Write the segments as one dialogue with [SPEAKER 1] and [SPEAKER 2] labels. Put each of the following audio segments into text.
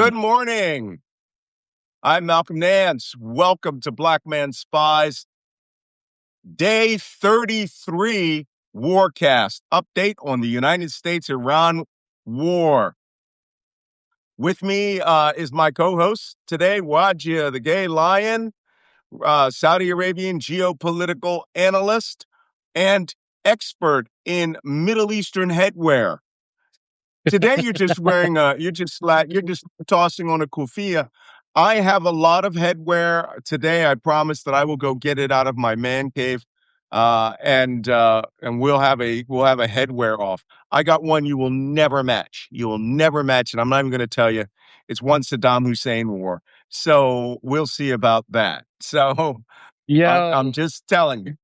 [SPEAKER 1] Good morning. I'm Malcolm Nance. Welcome to Black Man Spies, Day 33 WARCAST, update on the United States-Iran war. With me is my co-host today, Wajeeh, the gay lion, Saudi Arabian geopolitical analyst, and expert in Middle Eastern headwear. Today you're just wearing you're just tossing on a kufiya. I have a lot of headwear today. I promise that I will go get it out of my man cave, and we'll have a headwear off. I got one you will never match. You will never match it. I'm not even going to tell you. It's one Saddam Hussein wore. So we'll see about that. So I'm just telling you.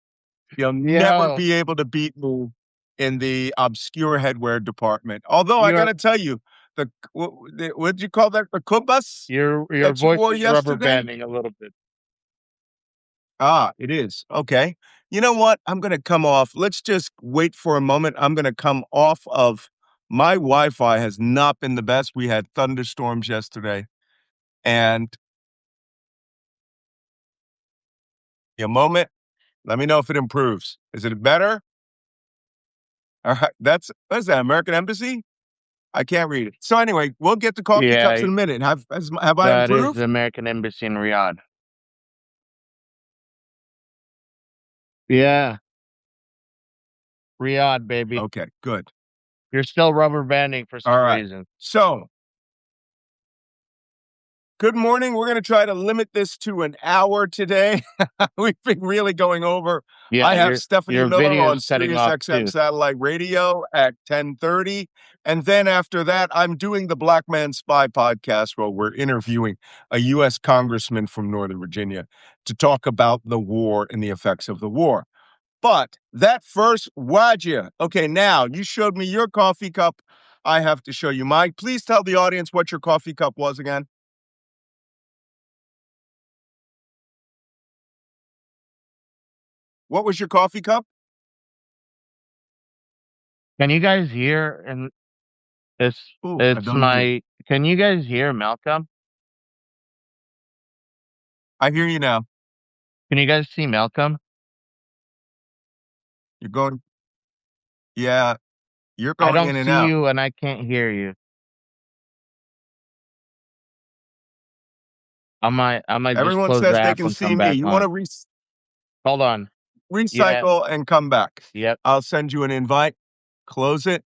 [SPEAKER 1] You'll never be able to beat me in the obscure headwear department. Although I got to tell you, what'd you call that? The kubas
[SPEAKER 2] Your
[SPEAKER 1] that you
[SPEAKER 2] voice
[SPEAKER 1] wore
[SPEAKER 2] is rubber
[SPEAKER 1] yesterday?
[SPEAKER 2] banding a little bit.
[SPEAKER 1] It is. Okay. You know what? I'm going to come off. Let's just wait for a moment. I'm going to come off of my Wi-Fi has not been the best. We had thunderstorms yesterday. And a moment. Let me know if it improves. Is it better? All right. What is that? American Embassy? I can't read it. So anyway, we'll get to coffee cups in a minute. Have I
[SPEAKER 2] That is
[SPEAKER 1] improved?
[SPEAKER 2] the American Embassy in Riyadh. Yeah. Riyadh, baby.
[SPEAKER 1] Okay, good.
[SPEAKER 2] You're still rubber banding for some reason.
[SPEAKER 1] So, good morning. We're going to try to limit this to an hour today. We've been really going over.
[SPEAKER 2] Yeah,
[SPEAKER 1] I have Stephanie
[SPEAKER 2] your
[SPEAKER 1] Miller
[SPEAKER 2] video
[SPEAKER 1] on
[SPEAKER 2] is cutting
[SPEAKER 1] Sirius
[SPEAKER 2] off
[SPEAKER 1] XM
[SPEAKER 2] too.
[SPEAKER 1] Satellite Radio at 10:30. And then after that, I'm doing the Black Man Spy podcast where we're interviewing a U.S. congressman from Northern Virginia to talk about the war and the effects of the war. But that first, Wajeeh. Okay, now you showed me your coffee cup. I have to show you mine. Please tell the audience what your coffee cup was again. What was your coffee cup?
[SPEAKER 2] Can you guys hear? And
[SPEAKER 1] Ooh, I
[SPEAKER 2] it's
[SPEAKER 1] don't hear you.
[SPEAKER 2] my. Can you guys hear Malcolm?
[SPEAKER 1] I hear you now.
[SPEAKER 2] Can you guys see Malcolm?
[SPEAKER 1] You're going. Yeah, you're
[SPEAKER 2] I
[SPEAKER 1] going
[SPEAKER 2] don't
[SPEAKER 1] in and
[SPEAKER 2] see
[SPEAKER 1] out.
[SPEAKER 2] you, and I can't hear you. I might just
[SPEAKER 1] Everyone
[SPEAKER 2] close the
[SPEAKER 1] says they
[SPEAKER 2] app
[SPEAKER 1] can
[SPEAKER 2] and
[SPEAKER 1] see
[SPEAKER 2] come
[SPEAKER 1] me.
[SPEAKER 2] back
[SPEAKER 1] You
[SPEAKER 2] on.
[SPEAKER 1] want to
[SPEAKER 2] Hold on.
[SPEAKER 1] recycle and come back.
[SPEAKER 2] Yep.
[SPEAKER 1] I'll send you an invite. Close it.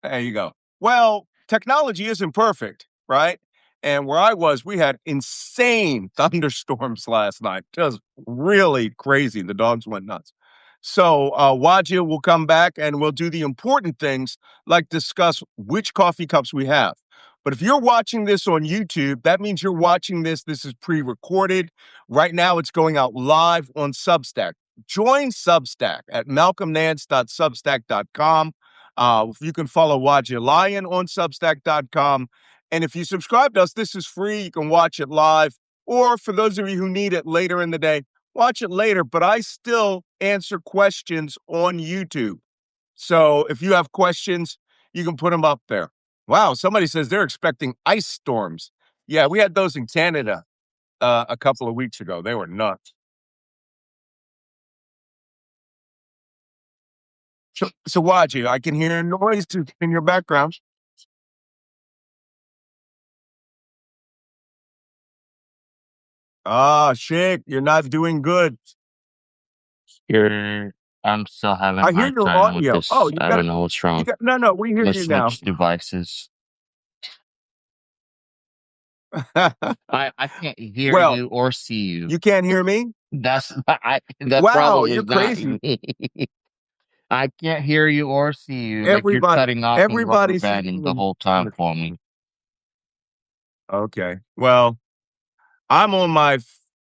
[SPEAKER 1] There you go. Well, technology isn't perfect, right? And where I was, we had insane thunderstorms last night. Just really crazy. The dogs went nuts. So Wajeeh will come back and we'll do the important things like discuss which coffee cups we have. But if you're watching this on YouTube, that means you're watching this. This is pre-recorded. Right now, it's going out live on Substack. Join Substack at malcolmnance.substack.com. You can follow Wajeeh Lion on Substack.com. And if you subscribe to us, this is free. You can watch it live. Or for those of you who need it later in the day, watch it later. But I still answer questions on YouTube. So if you have questions, you can put them up there. Wow, somebody says they're expecting ice storms. Yeah, we had those in Canada a couple of weeks ago. They were nuts. So Wajeeh, I can hear noise in your background. Shit, you're not doing good.
[SPEAKER 2] I'm still having
[SPEAKER 1] I
[SPEAKER 2] a
[SPEAKER 1] hear
[SPEAKER 2] hard
[SPEAKER 1] your
[SPEAKER 2] time with
[SPEAKER 1] audio.
[SPEAKER 2] this.
[SPEAKER 1] Oh, you
[SPEAKER 2] I
[SPEAKER 1] got
[SPEAKER 2] don't know what's wrong.
[SPEAKER 1] no, we hear
[SPEAKER 2] Let's
[SPEAKER 1] you now.
[SPEAKER 2] switch devices. I can't hear
[SPEAKER 1] Well,
[SPEAKER 2] you or see you.
[SPEAKER 1] you can't hear me?
[SPEAKER 2] The
[SPEAKER 1] Wow,
[SPEAKER 2] problem
[SPEAKER 1] you're
[SPEAKER 2] is not
[SPEAKER 1] crazy.
[SPEAKER 2] me. I can't hear you or see you. Like you're cutting off and rubber
[SPEAKER 1] Everybody's
[SPEAKER 2] banding the whole time for me.
[SPEAKER 1] Okay. Well, I'm on my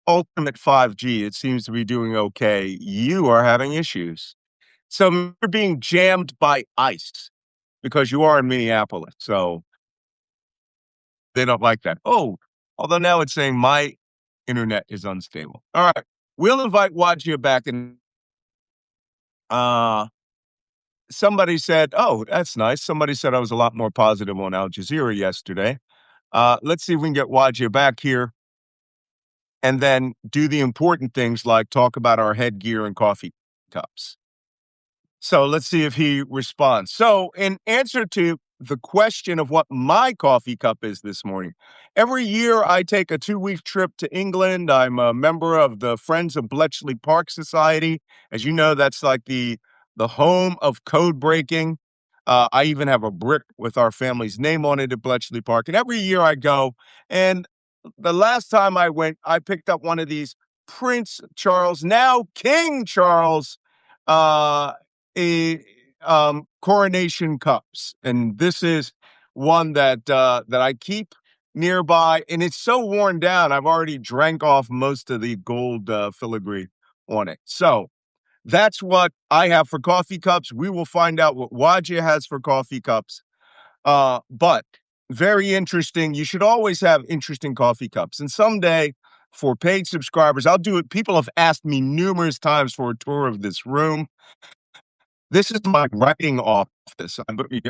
[SPEAKER 1] ultimate 5G. It seems to be doing okay. You are having issues. So you're being jammed by ice because you are in Minneapolis. So they don't like that. Oh, although now it's saying my internet is unstable. All right. We'll invite Wajeeh back and somebody said, "Oh, that's nice." Somebody said I was a lot more positive on Al Jazeera yesterday. Let's see if we can get Wajeeh back here and then do the important things like talk about our headgear and coffee cups. So let's see if he responds. So, in answer to the question of what my coffee cup is this morning, every year I take a 2-week trip to England. I'm a member of the Friends of Bletchley Park Society. As you know, that's like the home of code breaking. I even have a brick with our family's name on it at Bletchley Park. And every year I go. And the last time I went, I picked up one of these Prince Charles, now King Charles, uh, a coronation cups, and this is one that I keep nearby, and it's so worn down. I've already drank off most of the gold filigree on it. So that's what I have for coffee cups. We will find out what Wajeeh has for coffee cups. But very interesting. You should always have interesting coffee cups, and someday. For paid subscribers, I'll do it. People have asked me numerous times for a tour of this room. This is my writing office.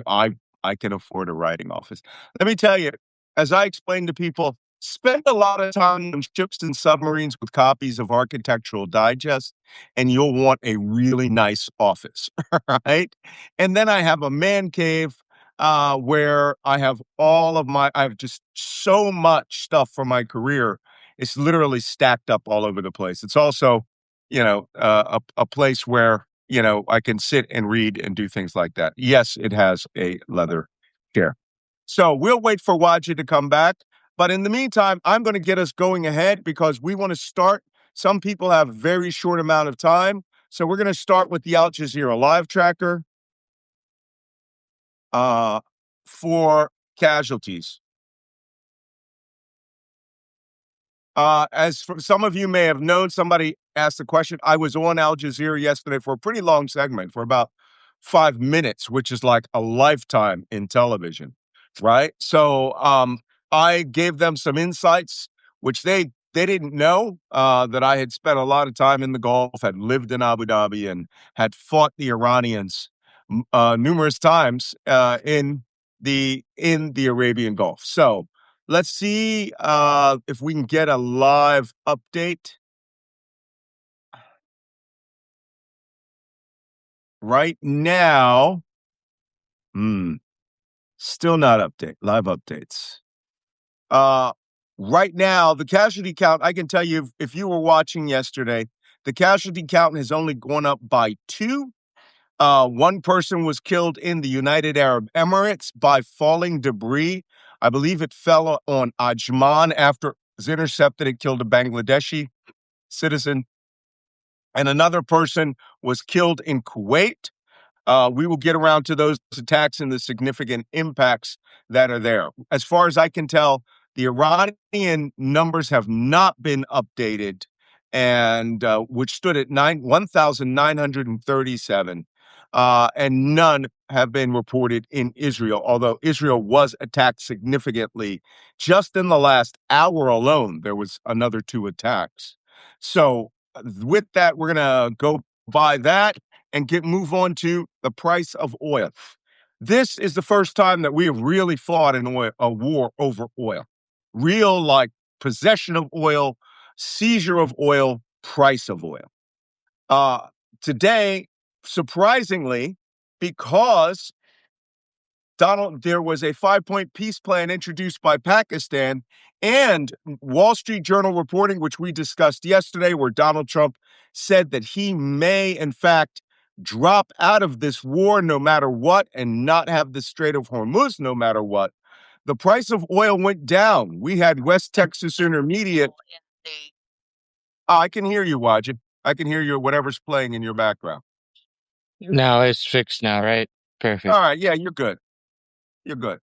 [SPEAKER 1] I can afford a writing office. Let me tell you, as I explain to people, spend a lot of time on ships and submarines with copies of Architectural Digest, and you'll want a really nice office, right? And then I have a man cave where I have I have just so much stuff from my career. It's literally stacked up all over the place. It's also, a place where I can sit and read and do things like that. Yes, it has a leather chair. So we'll wait for Wajeeh to come back. But in the meantime, I'm going to get us going ahead because we want to start. Some people have a very short amount of time. So we're going to start with the Al Jazeera live tracker for casualties. As for, some of you may have known, somebody asked the question. I was on Al Jazeera yesterday for a pretty long segment for about 5 minutes, which is like a lifetime in television, right? So I gave them some insights, which they didn't know that I had spent a lot of time in the Gulf, had lived in Abu Dhabi, and had fought the Iranians numerous times in the Arabian Gulf. So let's see if we can get a live update right now. Still not live updates. Right now, the casualty count, I can tell you if you were watching yesterday, the casualty count has only gone up by 2. One person was killed in the United Arab Emirates by falling debris. I believe it fell on Ajman after it was intercepted. It killed a Bangladeshi citizen. And another person was killed in Kuwait. We will get around to those attacks and the significant impacts that are there. As far as I can tell, the Iranian numbers have not been updated, and which stood at 1,937, and none have been reported in Israel, although Israel was attacked significantly. Just in the last hour alone, there was another 2 attacks. So with that, we're going to go by that and move on to the price of oil. This is the first time that we have really fought a war over oil. Real, like, possession of oil, seizure of oil, price of oil. Today, surprisingly, because there was a 5-point peace plan introduced by Pakistan and Wall Street Journal reporting, which we discussed yesterday, where Donald Trump said that he may, in fact, drop out of this war no matter what and not have the Strait of Hormuz no matter what. The price of oil went down. We had West Texas Intermediate. I can hear you, Wajeeh. I can hear you, whatever's playing in your background.
[SPEAKER 2] No, it's fixed now, right? Perfect.
[SPEAKER 1] All right. Yeah, you're good. You're good.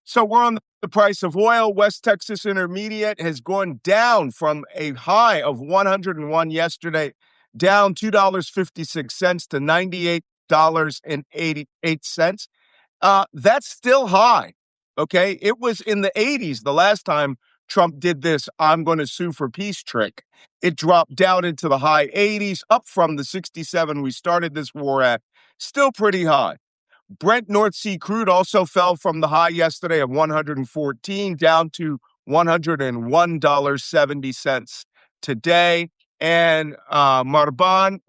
[SPEAKER 1] So we're on the price of oil. West Texas Intermediate has gone down from a high of 101 yesterday, down $2.56 to $98.88. That's still high. Okay. It was in the 80s the last time Trump did this "I'm going to sue for peace" trick. It dropped down into the high 80s, up from the 67 we started this war at, still pretty high. Brent North Sea crude also fell from the high yesterday of 114 down to $101.70 today. And Marban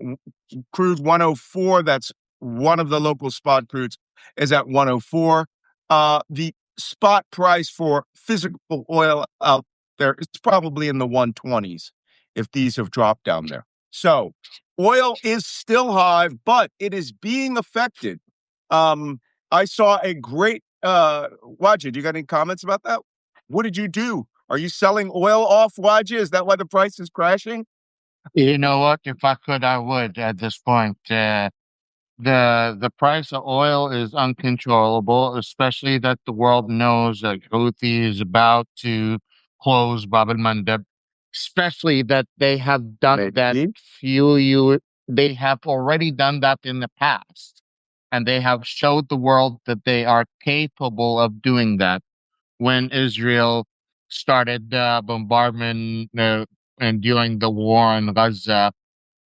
[SPEAKER 1] crude 104, that's one of the local spot crudes, is at 104. The spot price for physical oil out there is probably in the 120s if these have dropped down there. So oil is still high, but it is being affected. I saw a great Wajeeh. Do you got any comments about that? What did you do? Are you selling oil off, Wajeeh? Is that why the price is crashing?
[SPEAKER 2] You know what? If I could, I would at this point. The price of oil is uncontrollable, especially that the world knows that Houthi is about to close Bab al Mandeb, especially that they have done that
[SPEAKER 1] Maybe.
[SPEAKER 2] they have already done that in the past. And they have showed the world that they are capable of doing that when Israel started bombardment and during the war in Gaza.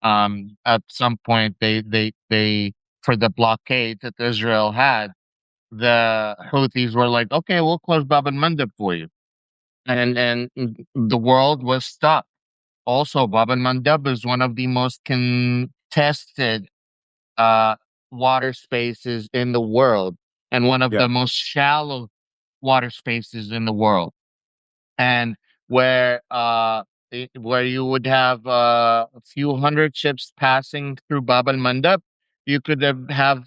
[SPEAKER 2] At some point they for the blockade that Israel had, the Houthis were like, okay, we'll close Bab al Mandeb for you, and the world was stopped. Also, Bab al Mandeb is one of the most contested uh water spaces in the world, and one of
[SPEAKER 1] Yeah.
[SPEAKER 2] the most shallow water spaces in the world, and where where you would have a few hundred ships passing through Bab al Mandab, you could have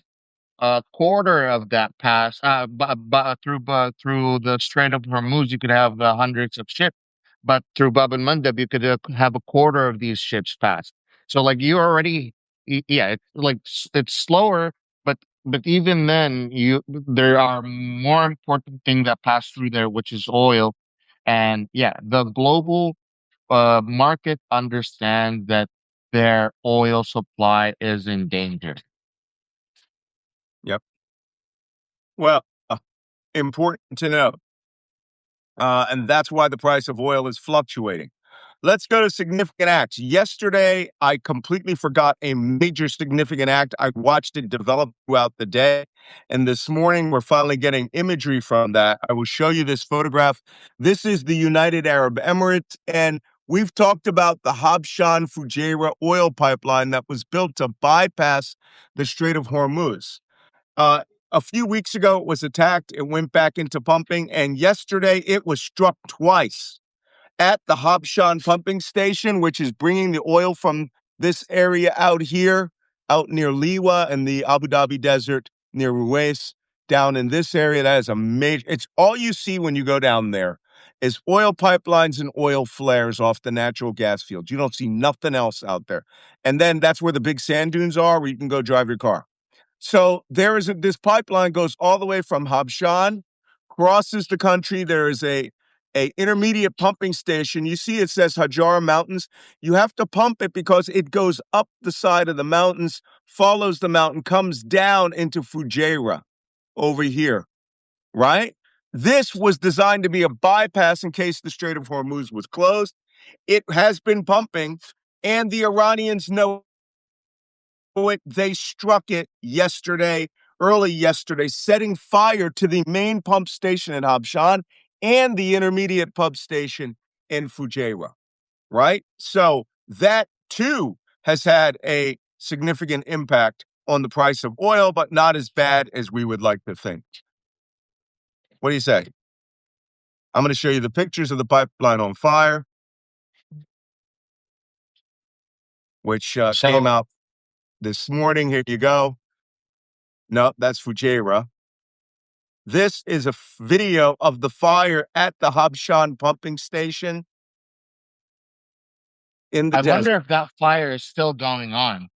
[SPEAKER 2] a quarter of that pass through the Strait of Hormuz. You could have hundreds of ships, but through Bab al Mandab, you could have a quarter of these ships pass. So, like, you already, yeah, it's like it's slower, but even then, you there are more important things that pass through there, which is oil. And yeah, the global market understands that their oil supply is in danger.
[SPEAKER 1] Yep. Well, important to know. And that's why the price of oil is fluctuating. Let's go to significant acts. Yesterday, I completely forgot a major significant act. I watched it develop throughout the day. And this morning, we're finally getting imagery from that. I will show you this photograph. This is the United Arab Emirates. And we've talked about the Habshan Fujairah oil pipeline that was built to bypass the Strait of Hormuz. Uh, a few weeks ago, it was attacked. It went back into pumping. And yesterday, it was struck twice at the Habshan pumping station, which is bringing the oil from this area out here, out near Liwa and the Abu Dhabi desert near Ruwais, down in this area. That is a major, it's all you see when you go down there is oil pipelines and oil flares off the natural gas fields. You don't see nothing else out there. And then that's where the big sand dunes are, where you can go drive your car. So this pipeline goes all the way from Habshan, crosses the country. There is a intermediate pumping station. You see it says Hajar Mountains. You have to pump it because it goes up the side of the mountains, follows the mountain, comes down into Fujairah over here, right? This was designed to be a bypass in case the Strait of Hormuz was closed. It has been pumping, and the Iranians know it. They struck it yesterday, early yesterday, setting fire to the main pump station in Habshan and the intermediate pump station in Fujairah, right? So that too has had a significant impact on the price of oil, but not as bad as we would like to think. What do you say? I'm going to show you the pictures of the pipeline on fire, which came out this morning. Here you go. No, that's Fujairah. This is a video of the fire at the Habshan pumping station in the
[SPEAKER 2] I
[SPEAKER 1] desert.
[SPEAKER 2] wonder if that fire is still going on.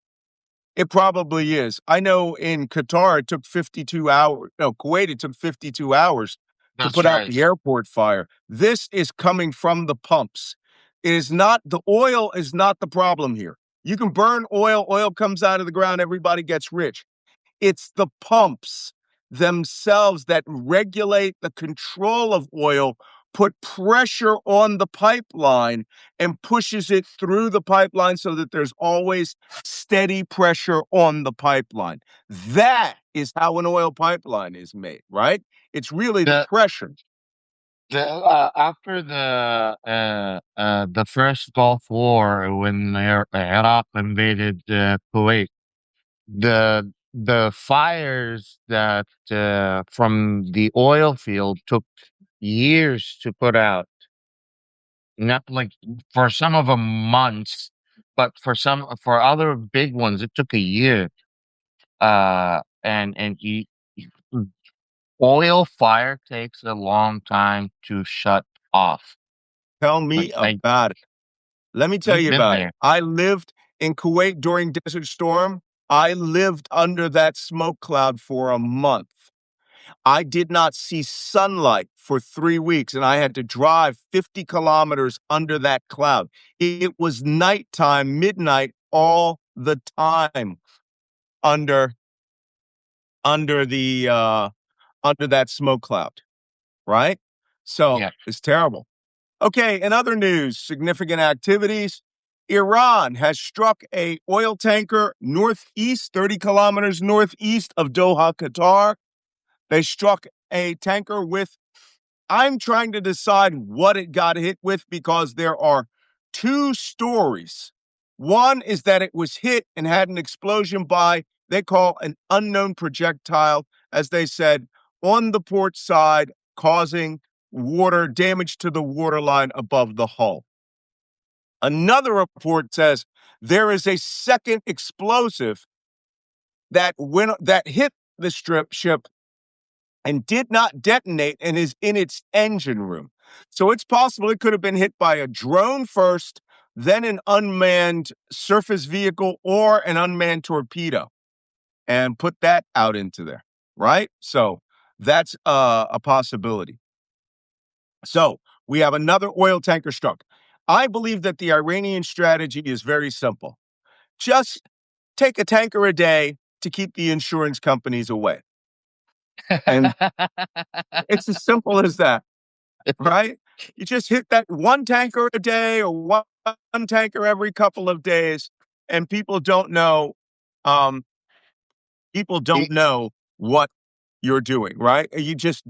[SPEAKER 1] It probably is. I know in Qatar, it took 52 hours. No, Kuwait, it took 52 hours to
[SPEAKER 2] That's
[SPEAKER 1] put out
[SPEAKER 2] right.
[SPEAKER 1] the airport fire. This is coming from the pumps. It is not, the oil is not the problem here. You can burn oil, oil comes out of the ground, everybody gets rich. It's the pumps themselves that regulate the control of oil put pressure on the pipeline and pushes it through the pipeline so that there's always steady pressure on the pipeline. That is how an oil pipeline is made, right? It's really the
[SPEAKER 2] The
[SPEAKER 1] pressure.
[SPEAKER 2] after the first Gulf War, when Iraq invaded Kuwait, the fires that from the oil field took years to put out. Not like for some of them months, but for other big ones, it took a year. And oil fire takes a long time to shut off.
[SPEAKER 1] Tell me
[SPEAKER 2] Like
[SPEAKER 1] about it. Let me tell
[SPEAKER 2] you've
[SPEAKER 1] you
[SPEAKER 2] been
[SPEAKER 1] about it.
[SPEAKER 2] there.
[SPEAKER 1] I lived in Kuwait during Desert Storm. I lived under that smoke cloud for a month. I did not see sunlight for 3 weeks, and I had to drive 50 kilometers under that cloud. It was nighttime, midnight, all the time under under the under that smoke cloud, right? So
[SPEAKER 2] Yeah.
[SPEAKER 1] it's terrible. Okay, in other news, significant activities. Iran has struck a oil tanker northeast, 30 kilometers northeast of Doha, Qatar. They struck a tanker with, I'm trying to decide what it got hit with because there are two stories. One is that it was hit and had an explosion by, they call an unknown projectile, as they said, on the port side, causing water damage to the waterline above the hull. Another report says there is a second explosive that hit the strip ship and did not detonate and is in its engine room. So it's possible it could have been hit by a drone first, then an unmanned surface vehicle or an unmanned torpedo and put that out into there, right? So that's a possibility. So we have another oil tanker struck. I believe that the Iranian strategy is very simple. Just take a tanker a day to keep the insurance companies away. And it's as simple as that. Right? You just hit that one tanker a day or one tanker every couple of days, and um, people don't
[SPEAKER 2] It-
[SPEAKER 1] know what you're doing, right? You just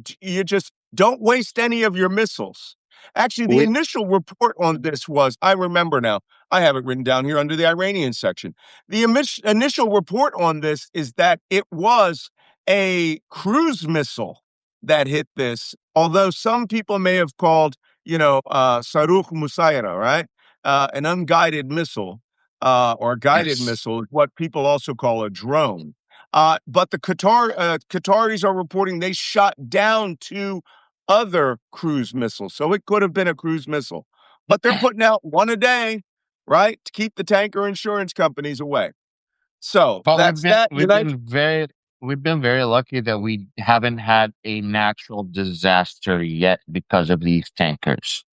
[SPEAKER 1] don't waste any of your missiles. Actually, the
[SPEAKER 2] with
[SPEAKER 1] initial report on this was, I remember now, I have it written down here under the Iranian section. The initial report on this is that it was a cruise missile that hit this, although some people may have called, Saruch Musayra, right? An unguided missile or guided
[SPEAKER 2] yes,
[SPEAKER 1] missile is what people also call a drone. But the Qataris are reporting they shot down two other cruise missiles. So it could have been a cruise missile. But they're putting out one a day, right, to keep the tanker insurance companies away. So
[SPEAKER 2] but
[SPEAKER 1] that's that.
[SPEAKER 2] we've been very lucky that we haven't had a natural disaster yet because of these tankers.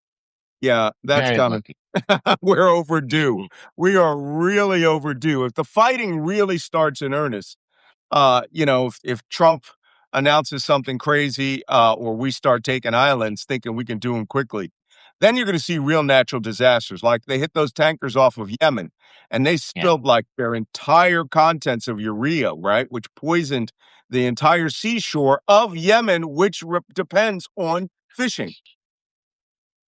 [SPEAKER 1] Yeah, that's
[SPEAKER 2] Very
[SPEAKER 1] coming.
[SPEAKER 2] lucky.
[SPEAKER 1] We're overdue. We are really overdue. If the fighting really starts in earnest, if Trump announces something crazy, or we start taking islands thinking we can do them quickly, then you're going to see real natural disasters. Like they hit those tankers off of Yemen and they
[SPEAKER 2] Yeah.
[SPEAKER 1] spilled like their entire contents of urea, right? Which poisoned the entire seashore of Yemen, which depends on fishing.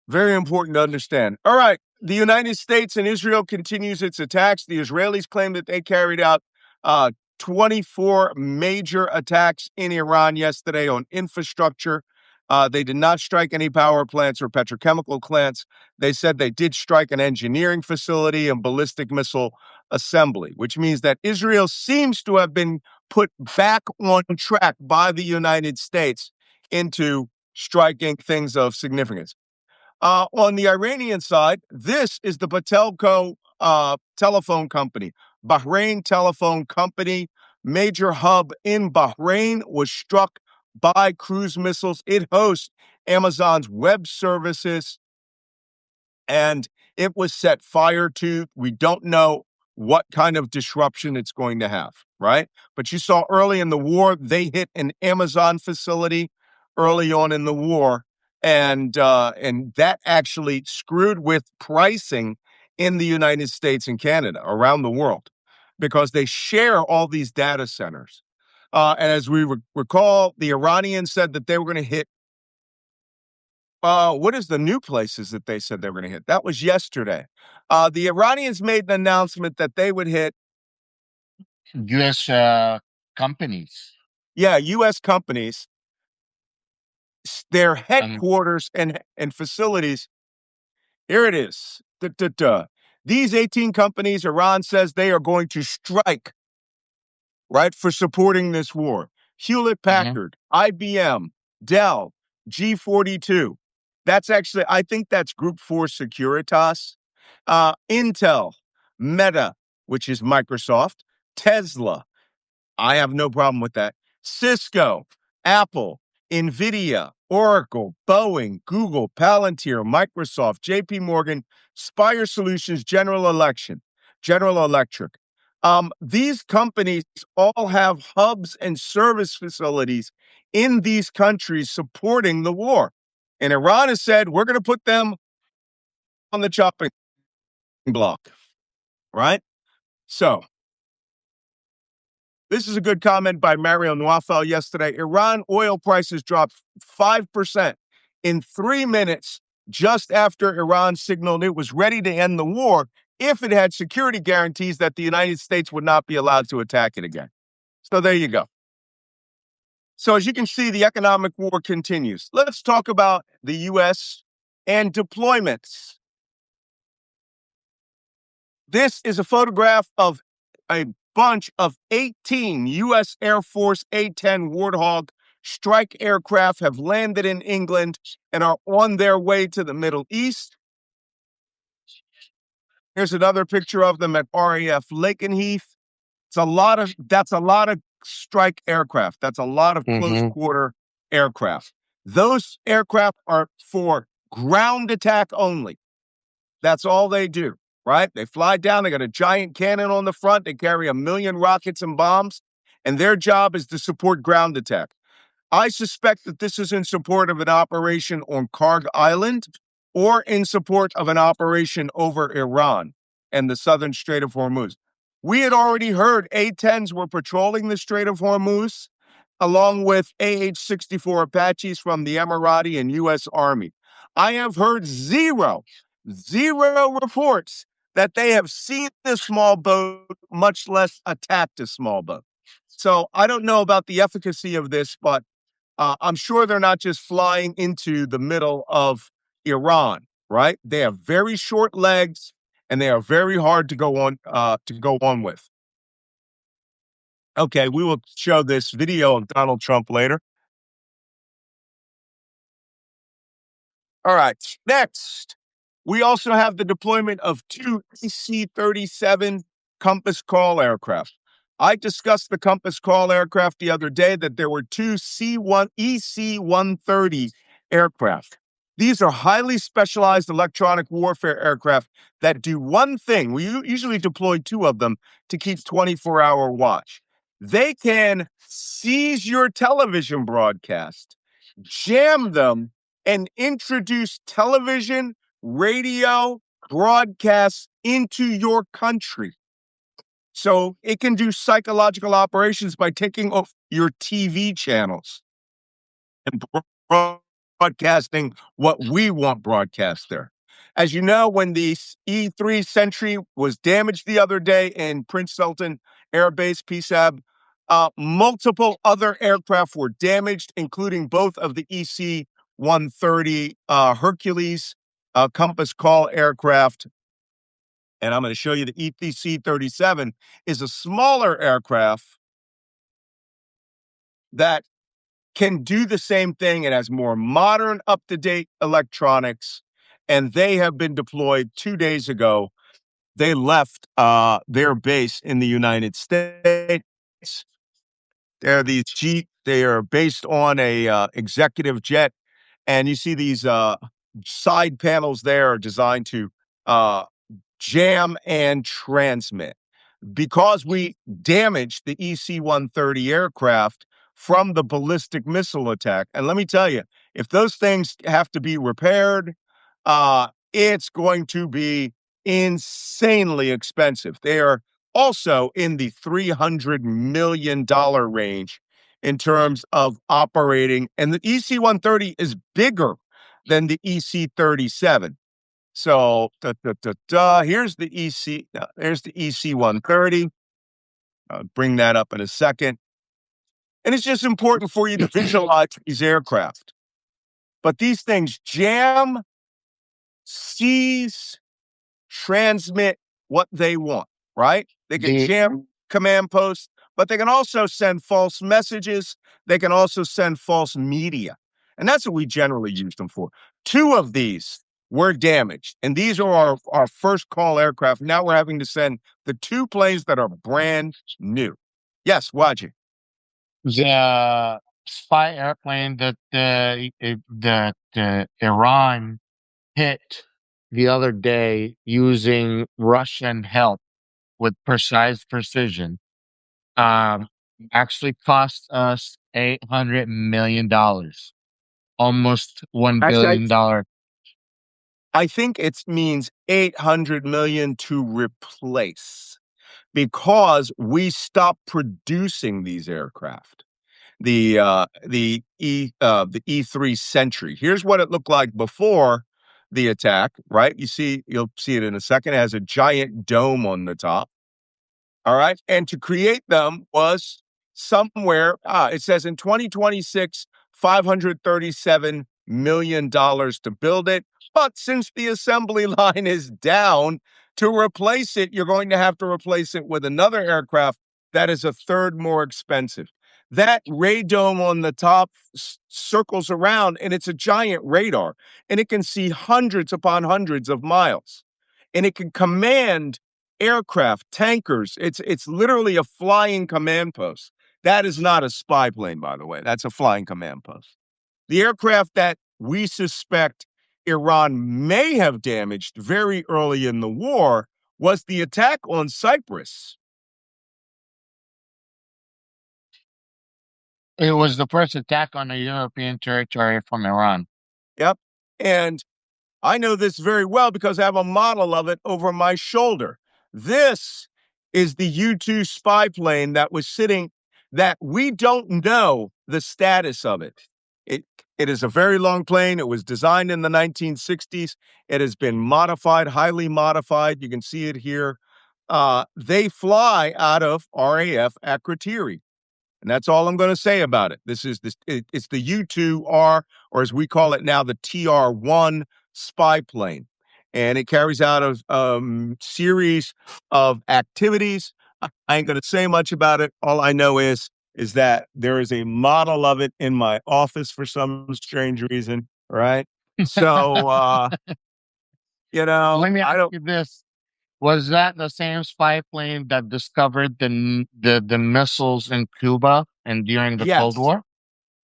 [SPEAKER 1] Very important to understand. All right. The United States and Israel continues its attacks. The Israelis claim that they carried out uh, 24 major attacks in Iran yesterday on infrastructure. They did not strike any power plants or petrochemical plants. They said they did strike an engineering facility and ballistic missile assembly, which means that Israel seems to have been put back on track by the United States into striking things of significance. On the Iranian side, this is the Patelco telephone company, Bahrain Telephone Company, major hub in Bahrain, was struck by cruise missiles. It hosts Amazon's web services and it was set fire to. We don't know what kind of disruption it's going to have, right? But you saw early in the war, they hit an Amazon facility early on in the war and that actually screwed with pricing in the United States and Canada around the world because they share all these data centers. And as we recall, the Iranians said that they were going to hit. What is the new places that they said they were going to hit? That was yesterday. The Iranians made an announcement that they would hit,
[SPEAKER 2] U.S. Companies.
[SPEAKER 1] yeah, U.S. companies, their
[SPEAKER 2] And
[SPEAKER 1] headquarters and facilities. Here it is. Duh, duh, duh. These 18 companies, Iran says they are going to strike, right, for supporting this war. Hewlett
[SPEAKER 2] mhm,
[SPEAKER 1] Packard, IBM, Dell, G42. That's actually, I think that's Group 4 Securitas. Intel, Meta, which is Microsoft, Tesla. I have no problem with that. Cisco, Apple, NVIDIA, Oracle, Boeing, Google, Palantir, Microsoft, JP Morgan, Spire Solutions, General Electric. These companies all have hubs and service facilities in these countries supporting the war. And Iran has said, we're going to put them on the chopping block, right? So this is a good comment by Mario Noifel yesterday. Iran oil prices dropped 5% in 3 minutes just after Iran signaled it was ready to end the war if it had security guarantees that the United States would not be allowed to attack it again. So there you go. So as you can see, the economic war continues. Let's talk about the U.S. and deployments. This is a photograph of a bunch of 18 U.S. Air Force A-10 Warthog strike aircraft have landed in England and are on their way to the Middle East. Here's another picture of them at RAF Lakenheath. That's a lot of strike aircraft. That's a lot of close
[SPEAKER 2] mhm.
[SPEAKER 1] quarter aircraft. Those aircraft are for ground attack only. That's all they do, right? They fly down, they got a giant cannon on the front, they carry 1 million rockets and bombs, and their job is to support ground attack. I suspect that this is in support of an operation on Karg Island or in support of an operation over Iran and the southern Strait of Hormuz. We had already heard A-10s were patrolling the Strait of Hormuz along with AH-64 Apaches from the Emirati and U.S. Army. I have heard zero reports that they have seen a small boat, much less attacked a small boat. So I don't know about the efficacy of this, but I'm sure they're not just flying into the middle of Iran, right? They have very short legs, and they are very hard to go on with. Okay, we will show this video of Donald Trump later. All right, next, we also have the deployment of two EC-37 Compass Call aircraft. I discussed the Compass Call aircraft the other day that there were two EC-130 aircraft. These are highly specialized electronic warfare aircraft that do one thing. We usually deploy two of them to keep 24-hour watch. They can seize your television broadcast, jam them, and introduce television, radio, broadcasts into your country. So it can do psychological operations by taking off your TV channels and broadcasting what we want broadcast there. As you know, when the E-3 Sentry was damaged the other day in Prince Sultan Air Base, PSAB, multiple other aircraft were damaged, including both of the EC-130 Hercules Compass Call aircraft. And I'm going to show you the EC-37 is a smaller aircraft that can do the same thing. It has more modern, up-to-date electronics, and they have been deployed 2 days ago. They left their base in the United States. They are based on a executive jet, and you see these side panels there are designed to jam and transmit. Because we damaged the EC-130 aircraft from the ballistic missile attack. And let me tell you, if those things have to be repaired, it's going to be insanely expensive. They are also in the $300 million range in terms of operating. And the EC 130 is bigger than the EC 37. So here's the EC. There's the EC 130. I'll bring that up in a second. And it's just important for you to visualize these aircraft. But these things jam, seize, transmit what they want, right? They can jam command posts, but they can also send false messages. They can also send false media. And that's what we generally use them for. Two of these were damaged. And these are our first call aircraft. Now we're having to send the two planes that are brand new. Yes, Wajeeh.
[SPEAKER 2] The spy airplane that Iran hit the other day using Russian help with precise precision um, actually cost us $800 million, almost $1
[SPEAKER 1] Actually,
[SPEAKER 2] billion.
[SPEAKER 1] I think it means 800 million to replace because we stopped producing these aircraft. The E3 Sentry. Here's what it looked like before the attack, right? You'll see it in a second. It has a giant dome on the top. All right. And to create them was somewhere, it says in 2026, $537 million to build it. But since the assembly line is down, to replace it, you're going to have to replace it with another aircraft that is a third more expensive. That radome on the top circles around, and it's a giant radar, and it can see hundreds upon hundreds of miles, and it can command aircraft, tankers. It's literally a flying command post. That is not a spy plane, by the way. That's a flying command post. The aircraft that we suspect Iran may have damaged very early in the war was the attack on Cyprus.
[SPEAKER 2] It was the first attack on a European territory from Iran.
[SPEAKER 1] Yep. And I know this very well because I have a model of it over my shoulder. This is the U-2 spy plane that was sitting, that we don't know the status of it. It is a very long plane. It was designed in the 1960s. It has been modified, highly modified. You can see it here. They fly out of RAF Akrotiri. And that's all I'm going to say about it. It's the U-2R, or as we call it now, the TR-1 spy plane. And it carries out a series of activities. I ain't going to say much about it. All I know is that there is a model of it in my office for some strange reason, right? So,
[SPEAKER 2] Let me
[SPEAKER 1] I
[SPEAKER 2] ask
[SPEAKER 1] don't,
[SPEAKER 2] you this. Was that the same spy plane that discovered the missiles in Cuba and during the Cold
[SPEAKER 1] yes.
[SPEAKER 2] War?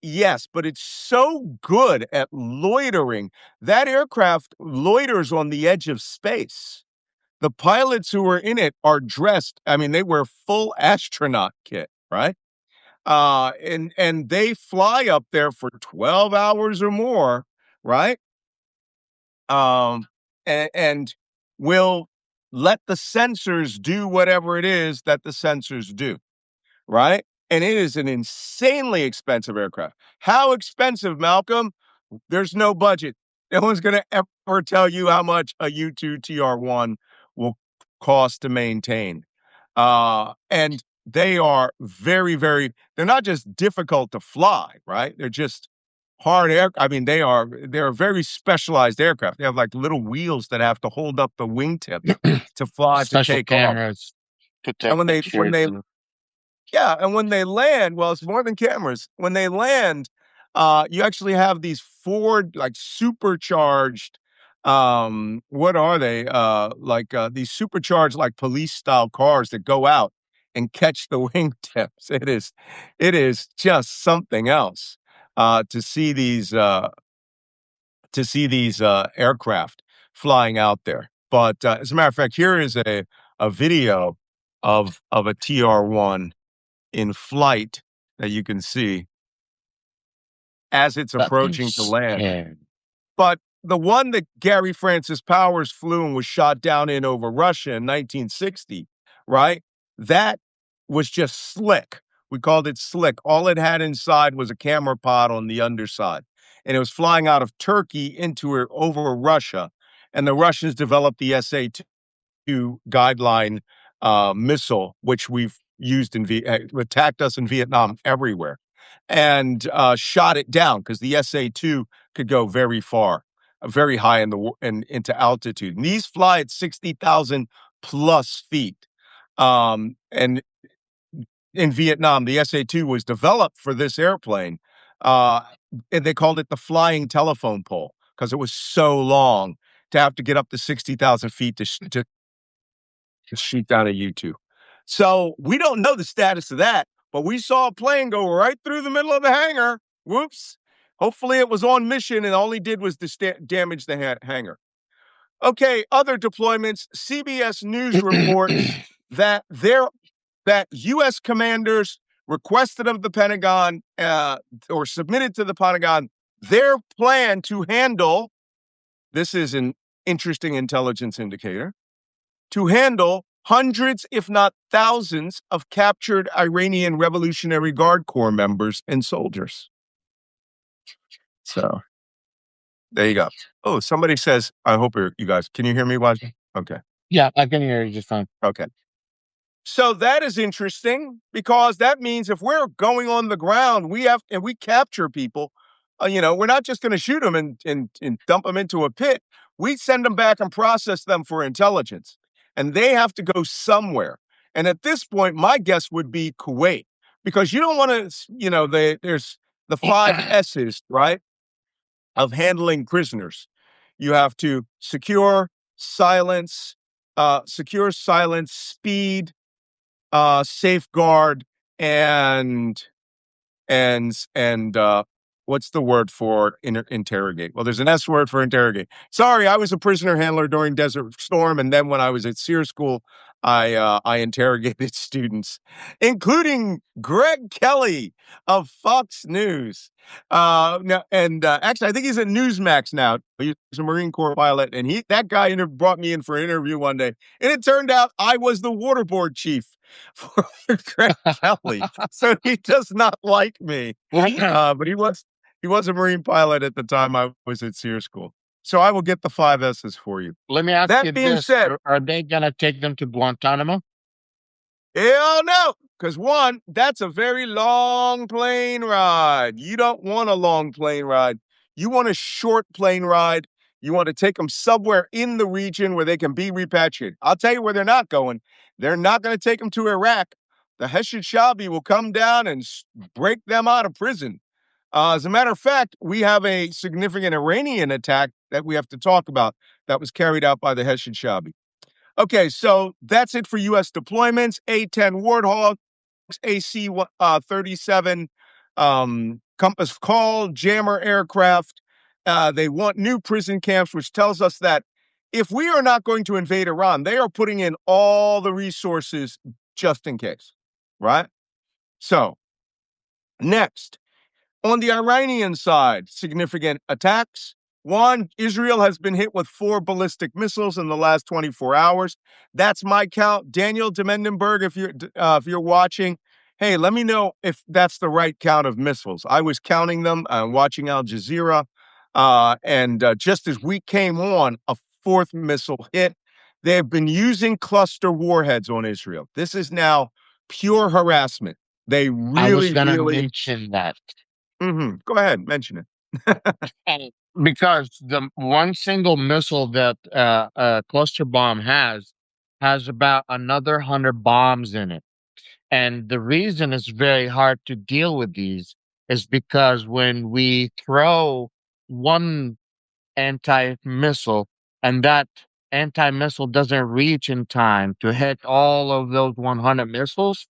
[SPEAKER 1] Yes, but it's so good at loitering. That aircraft loiters on the edge of space. The pilots who are in it are dressed. I mean, they wear full astronaut kit, right? And they fly up there for 12 hours or more, right? Um, and will let the sensors do whatever it is that the sensors do, right? And it is an insanely expensive aircraft. How expensive, Malcolm? There's no budget. No one's going to ever tell you how much a U-2 TR-1 will cost to maintain. And they are very, very, they're not just difficult to fly, right? They're just hard air. I mean, they're very specialized aircraft. They have like little wheels that have to hold up the wingtips to fly, to
[SPEAKER 2] Special
[SPEAKER 1] take off.
[SPEAKER 2] cameras to
[SPEAKER 1] And
[SPEAKER 2] take
[SPEAKER 1] when they
[SPEAKER 2] pictures.
[SPEAKER 1] yeah, and when they land, well, it's more than cameras. When they land, you actually have these Ford, like, supercharged, what are they? These supercharged, like, police-style cars that go out and catch the wingtips. It is just something else, to see these aircraft flying out there. But, as a matter of fact, here is a video of a TR-1 in flight. that you can see as it's
[SPEAKER 2] That
[SPEAKER 1] approaching to
[SPEAKER 2] thing's
[SPEAKER 1] land.
[SPEAKER 2] scary.
[SPEAKER 1] But the one that Gary Francis Powers flew and was shot down in over Russia in 1960, right? That was just slick. We called it slick. All it had inside was a camera pod on the underside. And it was flying out of Turkey into or over Russia. And the Russians developed the SA-2 guideline missile, which we've used attacked us in Vietnam everywhere, and shot it down because the SA-2 could go very far, very high and into altitude. And these fly at 60,000 plus feet. And in Vietnam, the SA-2 was developed for this airplane. Uh, and they called it the flying telephone pole because it was so long to have to get up to 60,000 feet to shoot down a U-2. So we don't know the status of that, but we saw a plane go right through the middle of the hangar. Whoops. Hopefully it was on mission and all he did was damage the hangar. Okay, other deployments. CBS News reports that U.S. commanders requested of the Pentagon or submitted to the Pentagon their plan to handle, this is an interesting intelligence indicator, to handle hundreds, if not thousands, of captured Iranian Revolutionary Guard Corps members and soldiers. So there you go. Oh, somebody says, I hope you guys, can you hear me, Wajeeh? Okay.
[SPEAKER 2] Yeah, I can hear you just fine.
[SPEAKER 1] Okay. So that is interesting because that means if we're going on the ground, we capture people, we're not just going to shoot them and dump them into a pit. We send them back and process them for intelligence, and they have to go somewhere. And at this point, my guess would be Kuwait, because you don't want to, there's the 5 S's, right, of handling prisoners. You have to secure, silence, speed, safeguard, and what's the word for interrogate? Well, there's an S word for interrogate. Sorry, I was a prisoner handler during Desert Storm, and then when I was at SEER school, I interrogated students, including Greg Kelly of Fox News. Actually, I think he's at Newsmax now. He's a Marine Corps pilot, and that guy brought me in for an interview one day, and it turned out I was the waterboard chief for Greg Kelly, so he does not like me. But he was a Marine pilot at the time I was at SEER school. So I will get the 5 S's for you.
[SPEAKER 2] Let me ask
[SPEAKER 1] That
[SPEAKER 2] you
[SPEAKER 1] being
[SPEAKER 2] this.
[SPEAKER 1] said,
[SPEAKER 2] Are they going to take them to Guantanamo?
[SPEAKER 1] hell no, because one, that's a very long plane ride. You don't want a long plane ride. You want a short plane ride. You want to take them somewhere in the region where they can be repatriated. I'll tell you where they're not going. They're not going to take them to Iraq. The Hesed-Shabi will come down and break them out of prison. As a matter of fact, we have a significant Iranian attack that we have to talk about that was carried out by the Hesed-Shabi. Okay, so that's it for U.S. deployments. A-10 Warthog, AC-37 Compass Call, jammer aircraft. They want new prison camps, which tells us that if we are not going to invade Iran, they are putting in all the resources just in case, right? So, next, on the Iranian side, significant attacks. One, Israel has been hit with 4 ballistic missiles in the last 24 hours. That's my count. Daniel Demendenberg, if you're watching, hey, let me know if that's the right count of missiles. I was counting them, watching Al Jazeera, and just as we came on, a 4th missile hit. They have been using cluster warheads on Israel. This is now pure harassment. They
[SPEAKER 2] I was
[SPEAKER 1] really,
[SPEAKER 2] going to
[SPEAKER 1] really.
[SPEAKER 2] mention that.
[SPEAKER 1] Go ahead, mention it.
[SPEAKER 2] Because the one single missile that a cluster bomb has about another 100 bombs in it. And the reason it's very hard to deal with these is because when we throw one anti-missile and that anti-missile doesn't reach in time to hit all of those 100 missiles,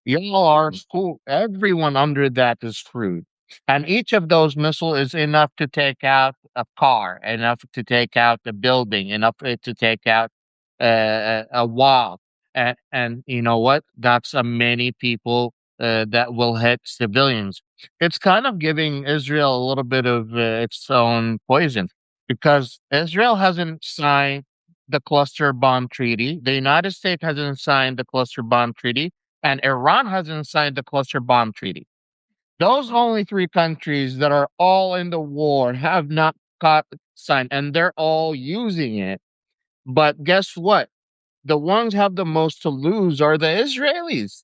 [SPEAKER 2] y'all are screwed. Everyone under that is screwed. And each of those missiles is enough to take out a car, enough to take out a building, enough to take out a wall. And you know what? That's many people that will hit civilians. It's kind of giving Israel a little bit of its own poison because Israel hasn't signed the cluster bomb treaty. The United States hasn't signed the cluster bomb treaty, and Iran hasn't signed the cluster bomb treaty. Those only three countries that are all in the war have not got signed, and they're all using it. But guess what? The ones have the most to lose are the Israelis.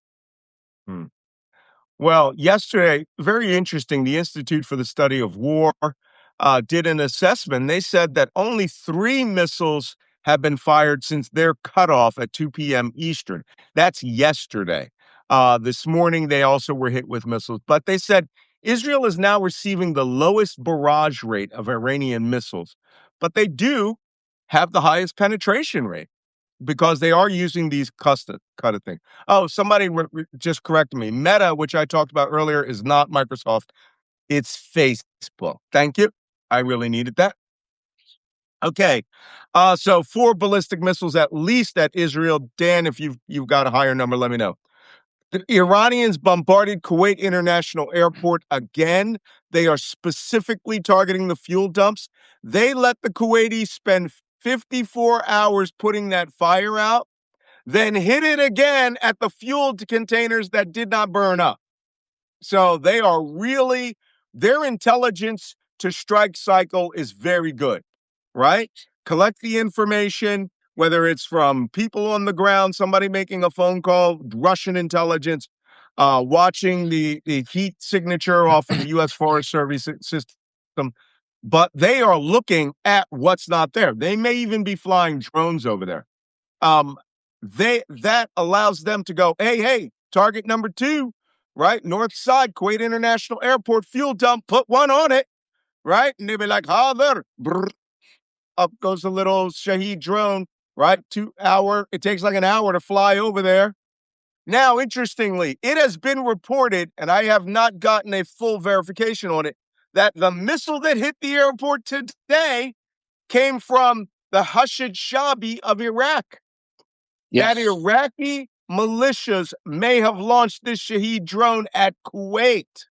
[SPEAKER 1] Hmm. Well, yesterday, very interesting. The Institute for the Study of War did an assessment. They said that only 3 missiles have been fired since their cutoff at 2 p.m. Eastern. That's yesterday. This morning, they also were hit with missiles, but they said Israel is now receiving the lowest barrage rate of Iranian missiles, but they do have the highest penetration rate because they are using these custom kind of thing. Oh, somebody just corrected me. Meta, which I talked about earlier, is not Microsoft. It's Facebook. Thank you. I really needed that. Okay. So 4 ballistic missiles at least at Israel. Dan, if you've got a higher number, let me know. The Iranians bombarded Kuwait International Airport again. They are specifically targeting the fuel dumps. They let the Kuwaitis spend 54 hours putting that fire out, then hit it again at the fuel containers that did not burn up. So they are really, their intelligence to strike cycle is very good, right? Collect the information, whether it's from people on the ground, somebody making a phone call, Russian intelligence, watching the heat signature off of the U.S. Forest Service system. But they are looking at what's not there. They may even be flying drones over there. um that allows them to go, hey, target number 2, right, north side, Kuwait International Airport fuel dump, put one on it, right? And they'd be like, there, up goes the little Shahed drone, right? 2 hour, it takes like an hour to fly over there. Now, interestingly, it has been reported, and I have not gotten a full verification on it, that the missile that hit the airport today came from the Hashid Shabi of Iraq. That
[SPEAKER 2] Yes.
[SPEAKER 1] Iraqi militias may have launched this Shahed drone at Kuwait.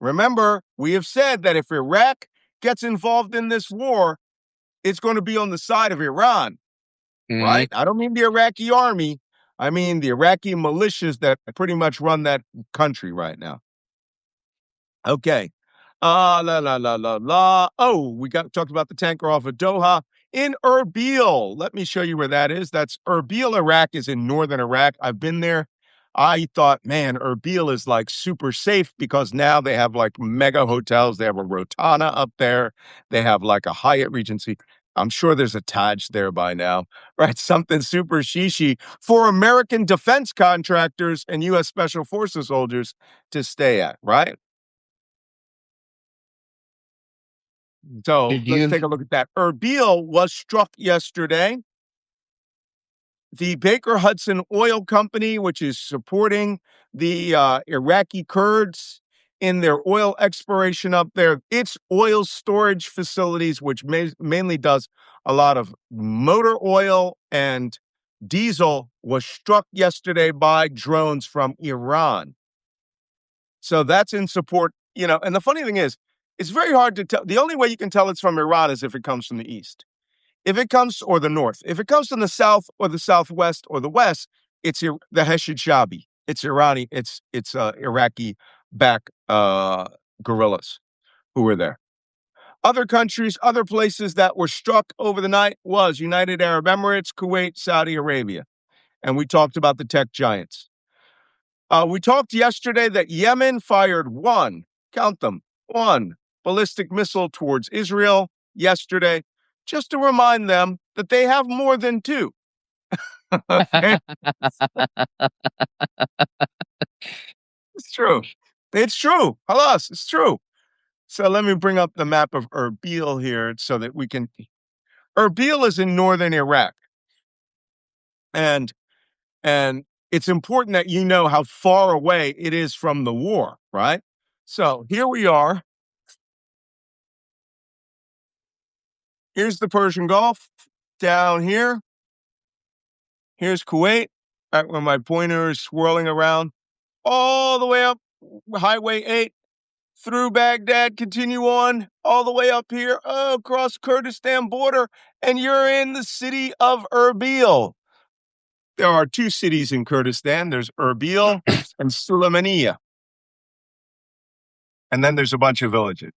[SPEAKER 1] Remember, we have said that if Iraq gets involved in this war, it's going to be on the side of Iran,
[SPEAKER 2] Mhm.
[SPEAKER 1] right? I don't mean the Iraqi army. I mean the Iraqi militias that pretty much run that country right now. Okay. La la la la la. Oh, we got talked about the tanker off of Doha in Erbil. Let me show you where that is. That's Erbil, Iraq, is in northern Iraq. I've been there. I thought, man, Erbil is like super safe because now they have like mega hotels. They have a Rotana up there. They have like a Hyatt Regency. I'm sure there's a Taj there by now, right? Something super shishi for American defense contractors and U.S. Special Forces soldiers to stay at, right? So
[SPEAKER 2] Did
[SPEAKER 1] let's
[SPEAKER 2] you?
[SPEAKER 1] take a look at that. Erbil was struck yesterday. The Baker Hudson Oil Company, which is supporting the Iraqi Kurds in their oil exploration up there, its oil storage facilities, which mainly does a lot of motor oil and diesel, was struck yesterday by drones from Iran. So that's in support, and the funny thing is, it's very hard to tell. The only way you can tell it's from Iran is if it comes from the east. If it comes, or the north. If it comes from the south or the southwest or the west, it's the Hashid Shabi. It's Irani. It's Iraqi back guerrillas who were there. Other countries, other places that were struck over the night was United Arab Emirates, Kuwait, Saudi Arabia, and we talked about the tech giants. We talked yesterday that Yemen fired one, count them, one ballistic missile towards Israel yesterday, just to remind them that they have more than two. Okay, it's true. It's true. Halas, it's true. So let me bring up the map of Erbil here so that we can. Erbil is in northern Iraq, and and it's important that you know how far away it is from the war, right? So here we are. Here's the Persian Gulf down here. Here's Kuwait, right where my pointer is swirling around. all the way up Highway 8 through Baghdad, continue on all the way up here, across Kurdistan border, and you're in the city of Erbil. There are two cities in Kurdistan. There's Erbil and Sulaymaniyah. And then there's a bunch of villages.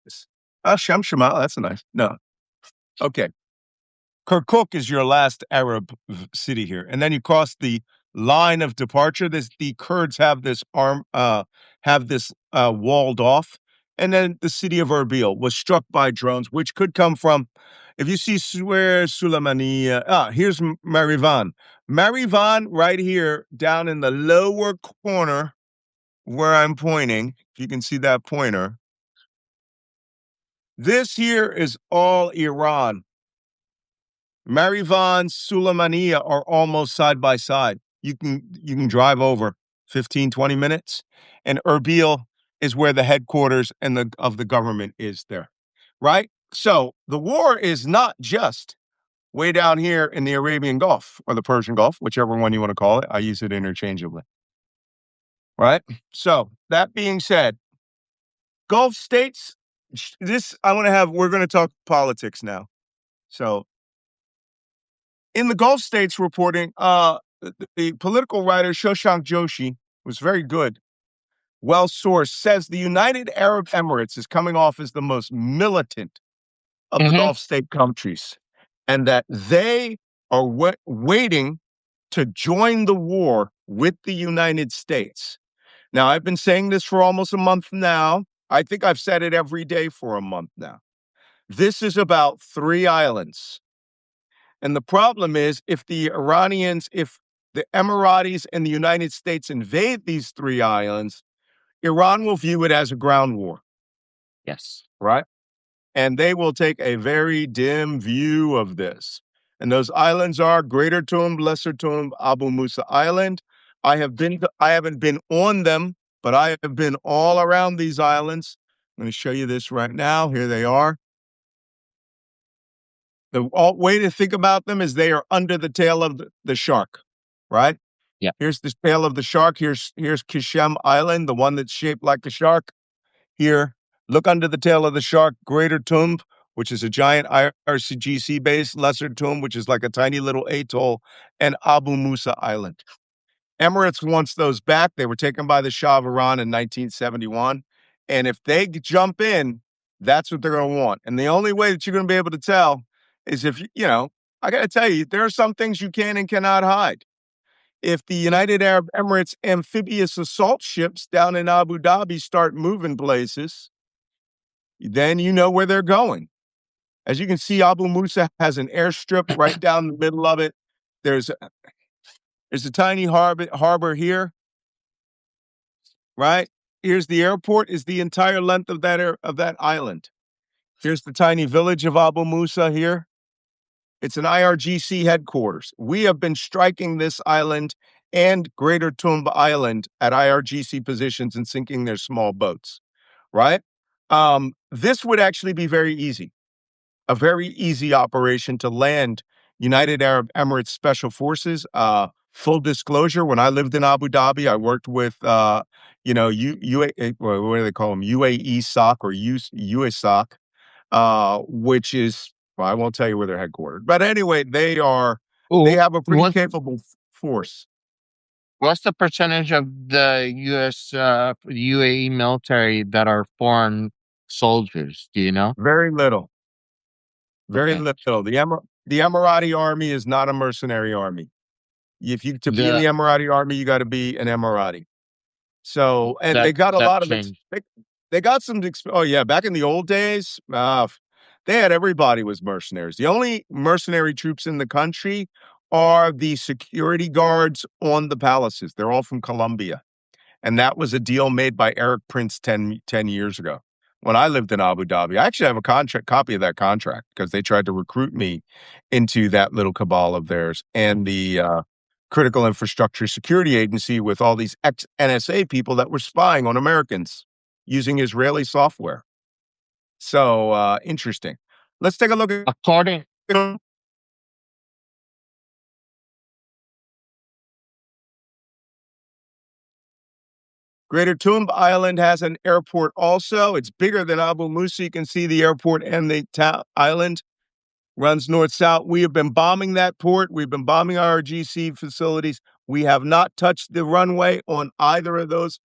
[SPEAKER 1] Shamshama, that's nice. No. Okay. Kirkuk is your last Arab city here. And then you cross the line of departure. The Kurds have this walled off. And then the city of Erbil was struck by drones, which could come from, if you see where Suleimania, here's Marivan. Marivan right here down in the lower corner where I'm pointing, if you can see that pointer. This here is all Iran. Marivan, Suleimania are almost side by side. You can drive over 15, 20 minutes. And Erbil is where the headquarters of the government is there. Right? So the war is not just way down here in the Arabian Gulf or the Persian Gulf, whichever one you want to call it. I use it interchangeably. Right? So that being said, Gulf states, we're going to talk politics now. So in the Gulf states reporting, the political writer Shoshank Joshi was very good, well sourced, says the United Arab Emirates is coming off as the most militant of the Gulf state countries, and that they are waiting to join the war with the United States. Now, I've been saying this for almost a month now. I think I've said it every day for a month now. This is about 3 islands. And the problem is, if the Emiratis and the United States invade these 3 islands, Iran will view it as a ground war.
[SPEAKER 2] Yes.
[SPEAKER 1] Right? And they will take a very dim view of this. And those islands are Greater Tomb, Lesser Tomb, Abu Musa Island. I haven't been on them, but I have been all around these islands. I'm going to show you this right now. Here they are. The way to think about them is they are under the tail of the shark, right?
[SPEAKER 2] Yeah.
[SPEAKER 1] Here's the tail of the shark. Here's Kishem Island, the one that's shaped like a shark. Here, look under the tail of the shark, Greater Tomb, which is a giant IRCGC base, Lesser Tomb, which is like a tiny little atoll, and Abu Musa Island. Emirates wants those back. They were taken by the Shah of Iran in 1971. And if they jump in, that's what they're going to want. And the only way that you're going to be able to tell is if, I got to tell you, there are some things you can and cannot hide. If the United Arab Emirates amphibious assault ships down in Abu Dhabi start moving places, then you know where they're going. As you can see, Abu Musa has an airstrip right down the middle of it. There's a tiny harbor here, right? Here's the airport, is the entire length of that island. Here's the tiny village of Abu Musa here. It's an IRGC headquarters. We have been striking this island and Greater Tomb Island at IRGC positions and sinking their small boats, right? This would actually be very easy, a very easy operation to land United Arab Emirates Special Forces. Full disclosure, when I lived in Abu Dhabi, I worked with, what do they call them? UAE SOC or UASOC, which is, well, I won't tell you where they're headquartered. But anyway, they have a pretty capable force.
[SPEAKER 2] What's the percentage of the U.S. UAE military that are foreign soldiers? Do you know?
[SPEAKER 1] Very little. Very
[SPEAKER 2] Okay.
[SPEAKER 1] little. The Emirati army is not a mercenary army. To be in the Emirati army, you got to be an Emirati. So, and they got a lot of it. They got some. Oh yeah, back in the old days, they had everybody was mercenaries. The only mercenary troops in the country are the security guards on the palaces. They're all from Colombia, and that was a deal made by Eric Prince 10 years ago. When I lived in Abu Dhabi, I actually have a copy of that contract because they tried to recruit me into that little cabal of theirs and the Critical Infrastructure Security Agency with all these ex-NSA people that were spying on Americans using Israeli software. So interesting. Let's take a look at
[SPEAKER 2] According
[SPEAKER 1] Greater Toomb Island has an airport also. It's bigger than Abu Musa. You can see the airport and the island. Runs north-south. We have been bombing that port. We've been bombing our GC facilities. We have not touched the runway on either of those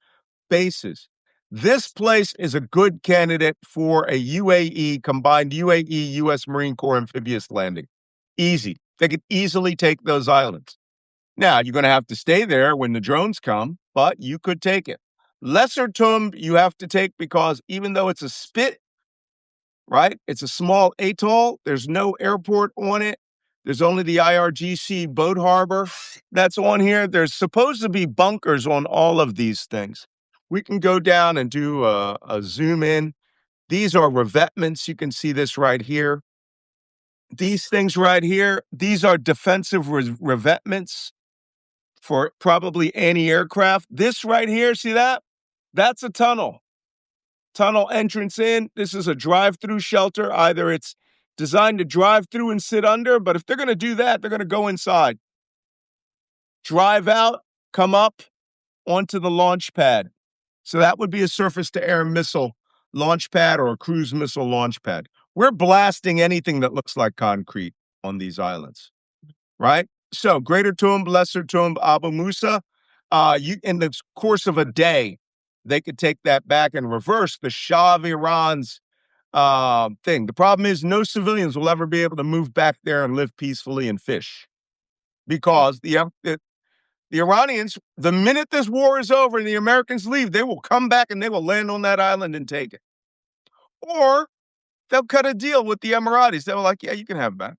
[SPEAKER 1] bases. This place is a good candidate for a UAE, combined UAE, U.S. Marine Corps amphibious landing. Easy. They could easily take those islands. Now, you're going to have to stay there when the drones come, but you could take it. Lesser Tomb, you have to take because even though it's a spit, right? It's a small atoll. There's no airport on it. There's only the IRGC boat harbor that's on here. There's supposed to be bunkers on all of these things. We can go down and do a zoom in. These are revetments. You can see this right here. These things right here, these are defensive revetments for probably anti-aircraft. This right here, see that? That's a tunnel entrance in. This is a drive-through shelter. Either it's designed to drive through and sit under, but if they're going to do that, they're going to go inside. Drive out, come up onto the launch pad. So that would be a surface-to-air missile launch pad or a cruise missile launch pad. We're blasting anything that looks like concrete on these islands, right? So Greater Tomb, Lesser Tomb, Abu Musa, in the course of a day, they could take that back and reverse the Shah of Iran's thing. The problem is no civilians will ever be able to move back there and live peacefully and fish because the Iranians, the minute this war is over and the Americans leave, they will come back and they will land on that island and take it. Or they'll cut a deal with the Emiratis. They were like, yeah, you can have it back.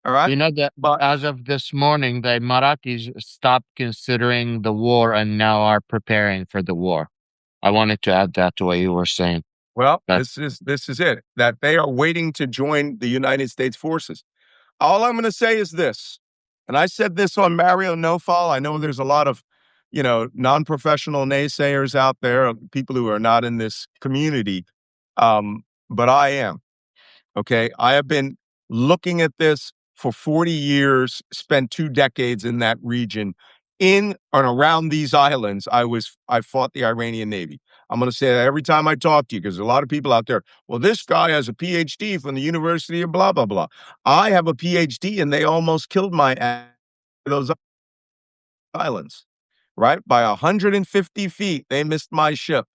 [SPEAKER 1] All right.
[SPEAKER 2] You know that as of this morning, the Emiratis stopped considering the war and now are preparing for the war. I wanted to add that to what you were saying.
[SPEAKER 1] Well, this is it, that they are waiting to join the United States forces. All I'm going to say is this, and I said this on Mario Nofal. I know there's a lot of, non-professional naysayers out there, people who are not in this community, but I am. Okay, I have been looking at this for 40 years, spent 2 decades in that region. In and around these islands, I fought the Iranian Navy. I'm going to say that every time I talk to you, because there's a lot of people out there, well, this guy has a PhD from the University of blah, blah, blah. I have a PhD, and they almost killed my ass those islands, right? By 150 feet, they missed my ship,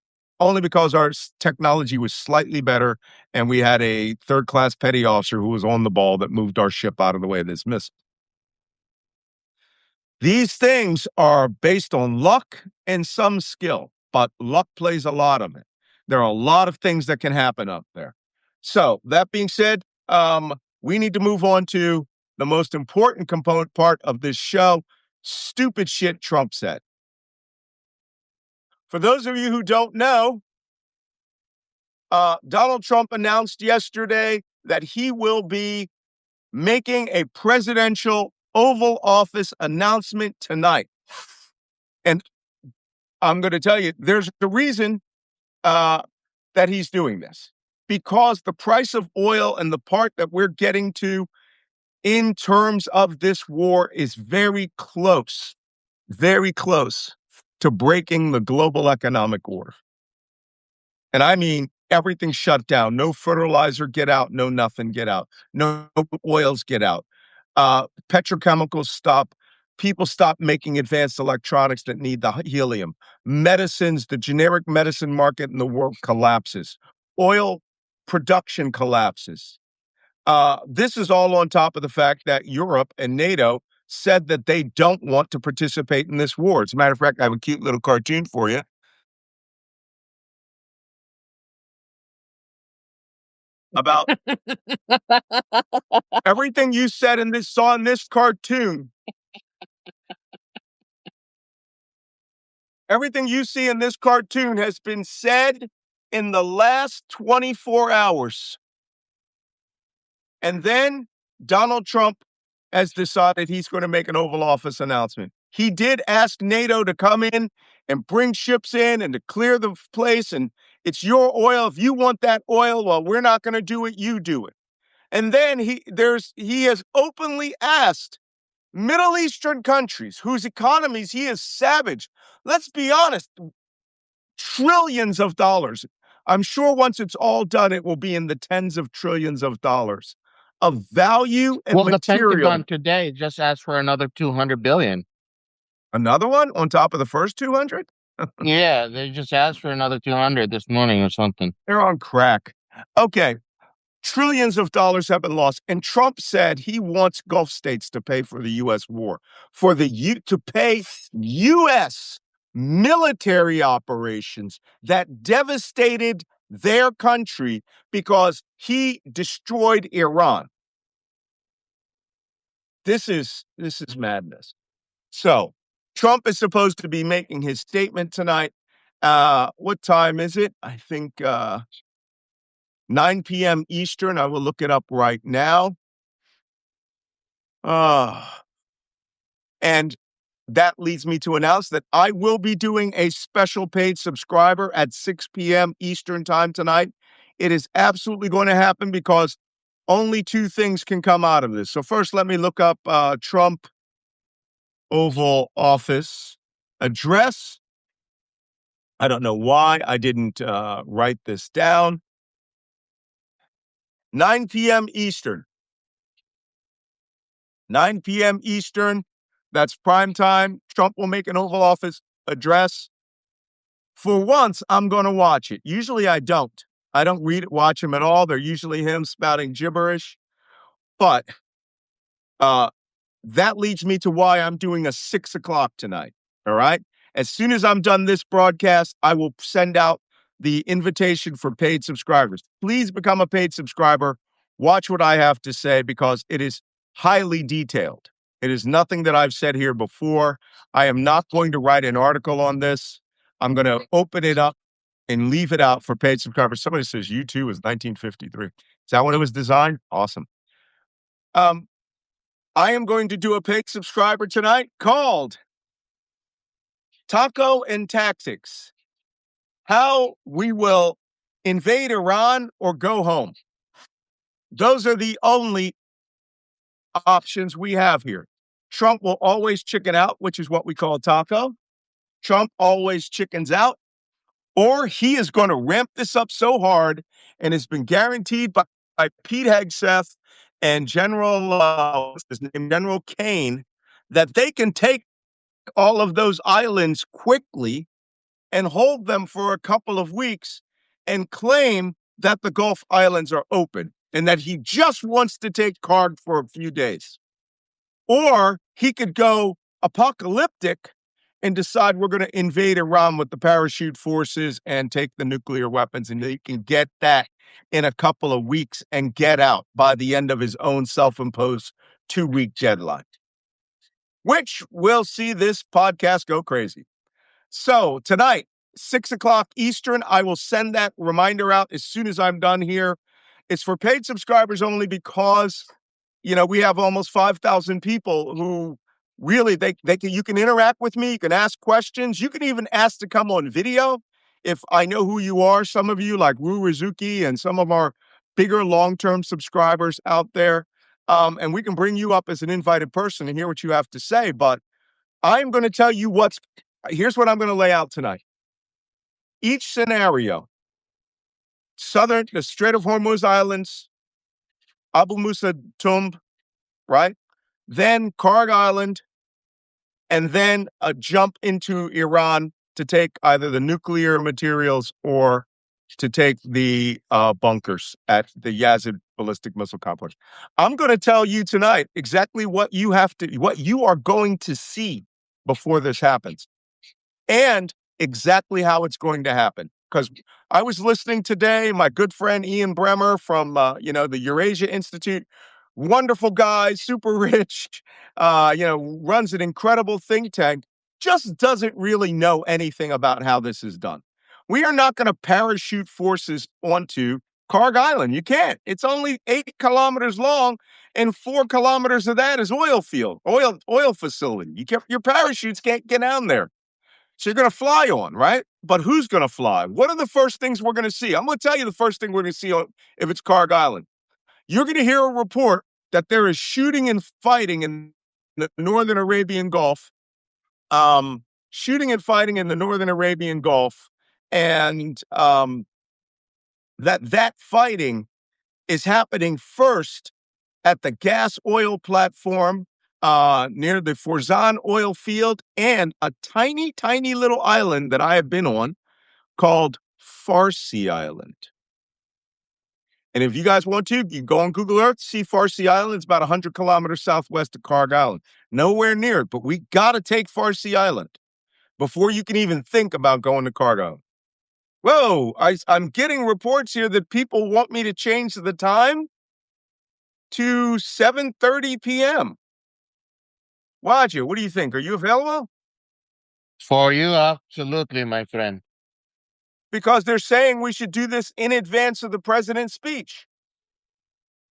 [SPEAKER 1] only because our technology was slightly better, and we had a third-class petty officer who was on the ball that moved our ship out of the way of this missile. These things are based on luck and some skill, but luck plays a lot of it. There are a lot of things that can happen up there. So that being said, we need to move on to the most important component part of this show, stupid shit Trump said. For those of you who don't know, Donald Trump announced yesterday that he will be making a presidential Oval Office announcement tonight. And I'm going to tell you, there's a reason that he's doing this. Because the price of oil and the part that we're getting to in terms of this war is very close to breaking the global economic order. And I mean, everything shut down. No fertilizer get out, no nothing get out. No oils get out. Petrochemicals stop. People stop making advanced electronics that need the helium. Medicines, the generic medicine market in the world collapses. Oil production collapses. This is all on top of the fact that Europe and NATO said that they don't want to participate in this war. As a matter of fact, I have a cute little cartoon for you. About everything you said saw in this cartoon. Everything you see in this cartoon has been said in the last 24 hours. And then Donald Trump has decided he's going to make an Oval Office announcement. He did ask NATO to come in and bring ships in and to clear the place. And it's your oil. If you want that oil, well, we're not going to do it. You do it. And then he has openly asked Middle Eastern countries whose economies he has savaged. Let's be honest, trillions of dollars. I'm sure once it's all done, it will be in the tens of trillions of dollars of value and
[SPEAKER 2] Well, the
[SPEAKER 1] material.
[SPEAKER 2] Pentagon today just asked for another 200 billion.
[SPEAKER 1] Another one on top of the first 200?
[SPEAKER 2] Yeah, they just asked for another 200 this morning or something.
[SPEAKER 1] They're on crack. Okay. Trillions of dollars have been lost. And Trump said he wants Gulf states to pay for the U.S. war, to pay U.S. military operations that devastated their country because he destroyed Iran. This is madness. So Trump is supposed to be making his statement tonight. What time is it? I think 9 p.m. Eastern. I will look it up right now. And that leads me to announce that I will be doing a special paid subscriber at 6 p.m. Eastern time tonight. It is absolutely going to happen because only two things can come out of this. So first, let me look up Trump Oval Office address. I don't know why I didn't write this down. 9 p.m. Eastern. 9 p.m. Eastern. That's prime time. Trump will make an Oval Office address. For once, I'm going to watch it. Usually I don't. I don't watch him at all. They're usually him spouting gibberish. But that leads me to why I'm doing a 6 o'clock tonight. All right. As soon as I'm done this broadcast, I will send out the invitation for paid subscribers. Please become a paid subscriber. Watch what I have to say because it is highly detailed. It is nothing that I've said here before. I am not going to write an article on this. I'm going to open it up and leave it out for paid subscribers. Somebody says U2 was 1953. Is that when it was designed? Awesome. I am going to do a paid subscriber tonight called Taco and Tactics: How We Will Invade Iran or Go Home. Those are the only options we have here. Trump will always chicken out, which is what we call taco. Trump always chickens out, or he is going to ramp this up so hard, and it's been guaranteed by Pete Hegseth and General Kane, that they can take all of those islands quickly and hold them for a couple of weeks and claim that the Gulf Islands are open and that he just wants to take card for a few days. Or he could go apocalyptic and decide we're going to invade Iran with the parachute forces and take the nuclear weapons, and they can get that in a couple of weeks and get out by the end of his own self-imposed 2-week deadline, which will see this podcast go crazy. So tonight, 6 o'clock Eastern, I will send that reminder out as soon as I'm done here. It's for paid subscribers only because, we have almost 5,000 people who really, you can interact with me. You can ask questions. You can even ask to come on video if I know who you are. Some of you, like Ru Rizuki and some of our bigger long-term subscribers out there. And we can bring you up as an invited person and hear what you have to say. But I'm going to tell you here's what I'm going to lay out tonight. Each scenario: the Strait of Hormuz Islands, Abu Musa Tumb, right? Then Karg Island, and then a jump into Iran to take either the nuclear materials or to take the bunkers at the Yazid ballistic missile complex. I'm going to tell you tonight exactly what you are going to see before this happens, and exactly how it's going to happen. Because I was listening today, my good friend Ian Bremmer from the Eurasia Institute, wonderful guy, super rich, runs an incredible think tank, just doesn't really know anything about how this is done. We are not going to parachute forces onto Karg Island. You can't. It's only 8 kilometers long, and 4 kilometers of that is oil facility. Your parachutes can't get down there. So you're going to fly on, right? But who's going to fly? What are the first things we're going to see? I'm going to tell you the first thing we're going to see if it's Karg Island. You're going to hear a report that there is shooting and fighting in the Northern Arabian Gulf, shooting and fighting in the Northern Arabian Gulf, and that fighting is happening first at the gas oil platform near the Forzan oil field and a tiny, tiny little island that I have been on called Farsi Island. And if you guys want to, you can go on Google Earth, see Farsi Island. It's about 100 kilometers southwest of Kaarsbo Island. Nowhere near it, but we got to take Farsi Island before you can even think about going to Kaarsbo. Whoa, I'm getting reports here that people want me to change the time to 7:30 p.m. Wajeeh, what do you think? Are you available?
[SPEAKER 2] For you, absolutely, my friend.
[SPEAKER 1] Because they're saying we should do this in advance of the president's speech.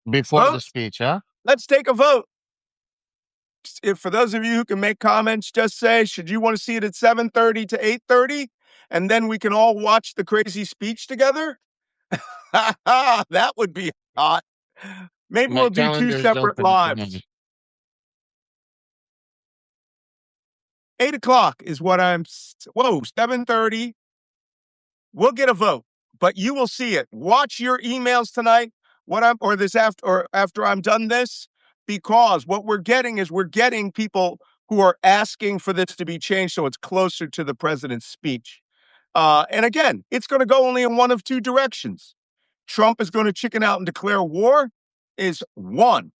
[SPEAKER 2] Before the
[SPEAKER 1] Vote.
[SPEAKER 2] speech, huh?
[SPEAKER 1] Let's take a vote. If for those of you who can make comments, just say, should you want to see it at 7:30 to 8:30? And then we can all watch the crazy speech together? That would be hot. Maybe
[SPEAKER 2] My
[SPEAKER 1] we'll do two
[SPEAKER 2] calendar is
[SPEAKER 1] separate
[SPEAKER 2] open at the moment.
[SPEAKER 1] lives. 8 o'clock is what whoa, 7:30. We'll get a vote, but you will see it. Watch your emails tonight, after I'm done this, because what we're getting is we're getting people who are asking for this to be changed so it's closer to the president's speech. And again, it's going to go only in one of two directions. Trump is going to chicken out and declare war is one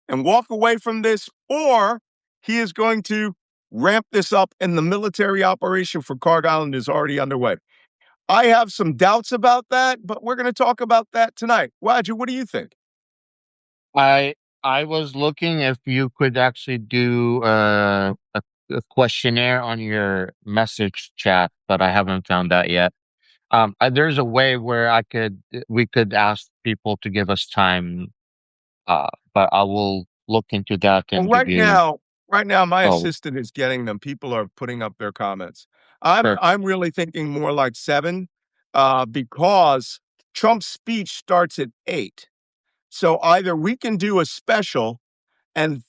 [SPEAKER 1] and walk away from this, or he is going to ramp this up and the military operation for Kaarsbo Island is already underway. I have some doubts about that, but we're going to talk about that tonight. Wajeeh, what do you think?
[SPEAKER 2] I I was looking if you could actually do a questionnaire on your message chat, but I haven't found that yet. There's a way where we could ask people to give us time, but I will look into that
[SPEAKER 1] Well,
[SPEAKER 2] and give you.
[SPEAKER 1] right now, my
[SPEAKER 2] Oh,
[SPEAKER 1] assistant is getting them. People are putting up their comments.
[SPEAKER 2] sure.
[SPEAKER 1] I'm really thinking more like 7, because Trump's speech starts at 8. So either we can do a special and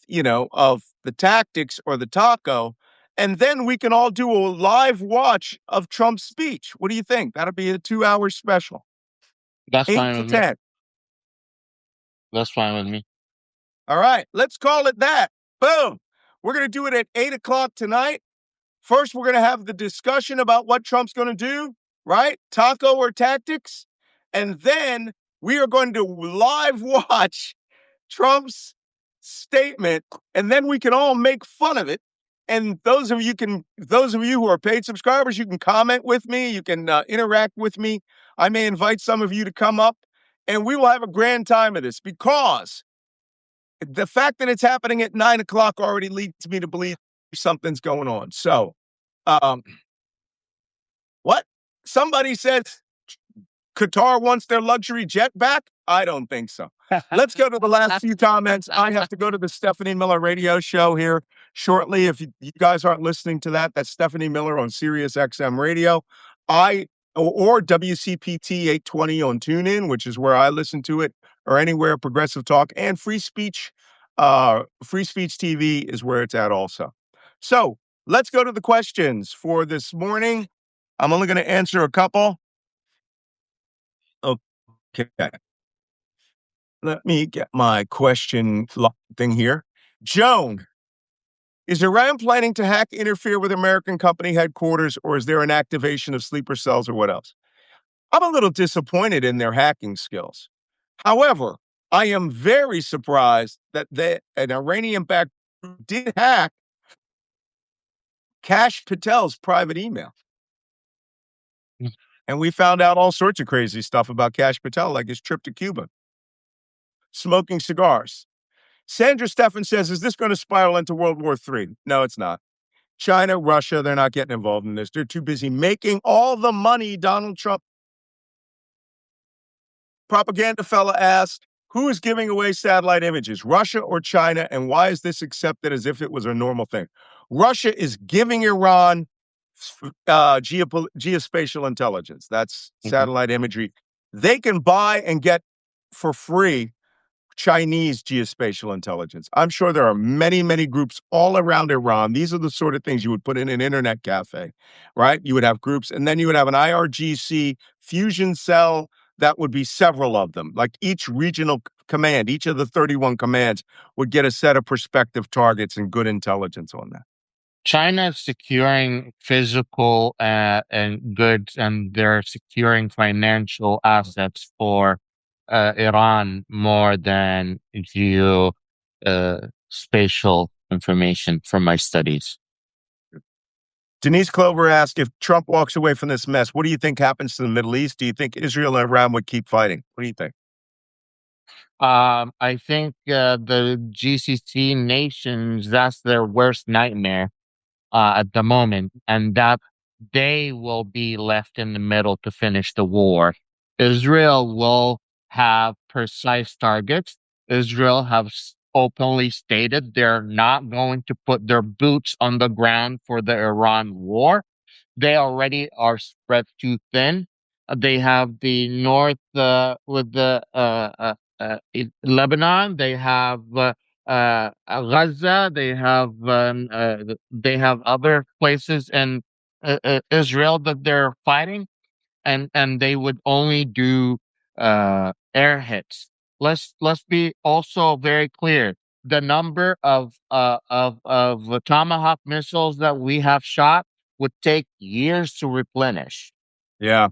[SPEAKER 1] of the tactics or the taco, and then we can all do a live watch of Trump's speech. What do you think? That'll be a 2-hour special,
[SPEAKER 2] That's
[SPEAKER 1] 8
[SPEAKER 2] fine
[SPEAKER 1] to
[SPEAKER 2] with me.
[SPEAKER 1] 10.
[SPEAKER 2] That's fine with me.
[SPEAKER 1] All right, let's call it that. Boom. We're going to do it at 8 o'clock tonight. First, we're going to have the discussion about what Trump's going to do, right? Taco or tactics. And then we are going to live watch Trump's statement, and then we can all make fun of it. And those of you who are paid subscribers, you can comment with me. You can interact with me. I may invite some of you to come up, and we will have a grand time of this, because the fact that it's happening at 9 o'clock already leads me to believe something's going on. So, um, what? Somebody says Qatar wants their luxury jet back? I don't think so. Let's go to the last few comments. I have to go to the Stephanie Miller radio show here shortly. If you guys aren't listening to that, that's Stephanie Miller on Sirius XM radio. Or WCPT 820 on TuneIn, which is where I listen to it, or anywhere Progressive Talk, and Free Speech TV is where it's at also. So let's go to the questions for this morning. I'm only going to answer a couple. Okay. Let me get my question thing here. Joan, is Iran planning to interfere with American company headquarters, or is there an activation of sleeper cells or what else? I'm a little disappointed in their hacking skills. However, I am very surprised that an Iranian-backed group did hack Kash Patel's private email. And we found out all sorts of crazy stuff about Kash Patel, like his trip to Cuba, smoking cigars. Sandra Steffen says, is this going to spiral into World War III? No, it's not. China, Russia, they're not getting involved in this. They're too busy making all the money Donald Trump. Propaganda fella asked, who is giving away satellite images, Russia or China, and why is this accepted as if it was a normal thing? Russia is giving Iran geospatial intelligence. That's
[SPEAKER 2] Mhm.
[SPEAKER 1] satellite imagery. They can buy and get for free Chinese geospatial intelligence. I'm sure there are many, many groups all around Iran. These are the sort of things you would put in an internet cafe, right? You would have groups, and then you would have an IRGC fusion cell. That would be several of them. Like each regional command, each of the 31 commands would get a set of prospective targets and good intelligence on that.
[SPEAKER 2] China is securing physical and goods, and they're securing financial assets for Iran more than geo spatial information from my studies.
[SPEAKER 1] Denise Clover asked, if Trump walks away from this mess, what do you think happens to the Middle East? Do you think Israel and Iran would keep fighting? What do you think?
[SPEAKER 2] I think the GCC nations, that's their worst nightmare at the moment, and that they will be left in the middle to finish the war. Israel will have precise targets. Israel has openly stated they're not going to put their boots on the ground for the Iran war. They already are spread too thin. They have the north with the Lebanon. They have Gaza. They have other places in Israel that they're fighting, and they would only do air hits. Let's be also very clear. The number of Tomahawk missiles that we have shot would take years to replenish.
[SPEAKER 1] Yeah.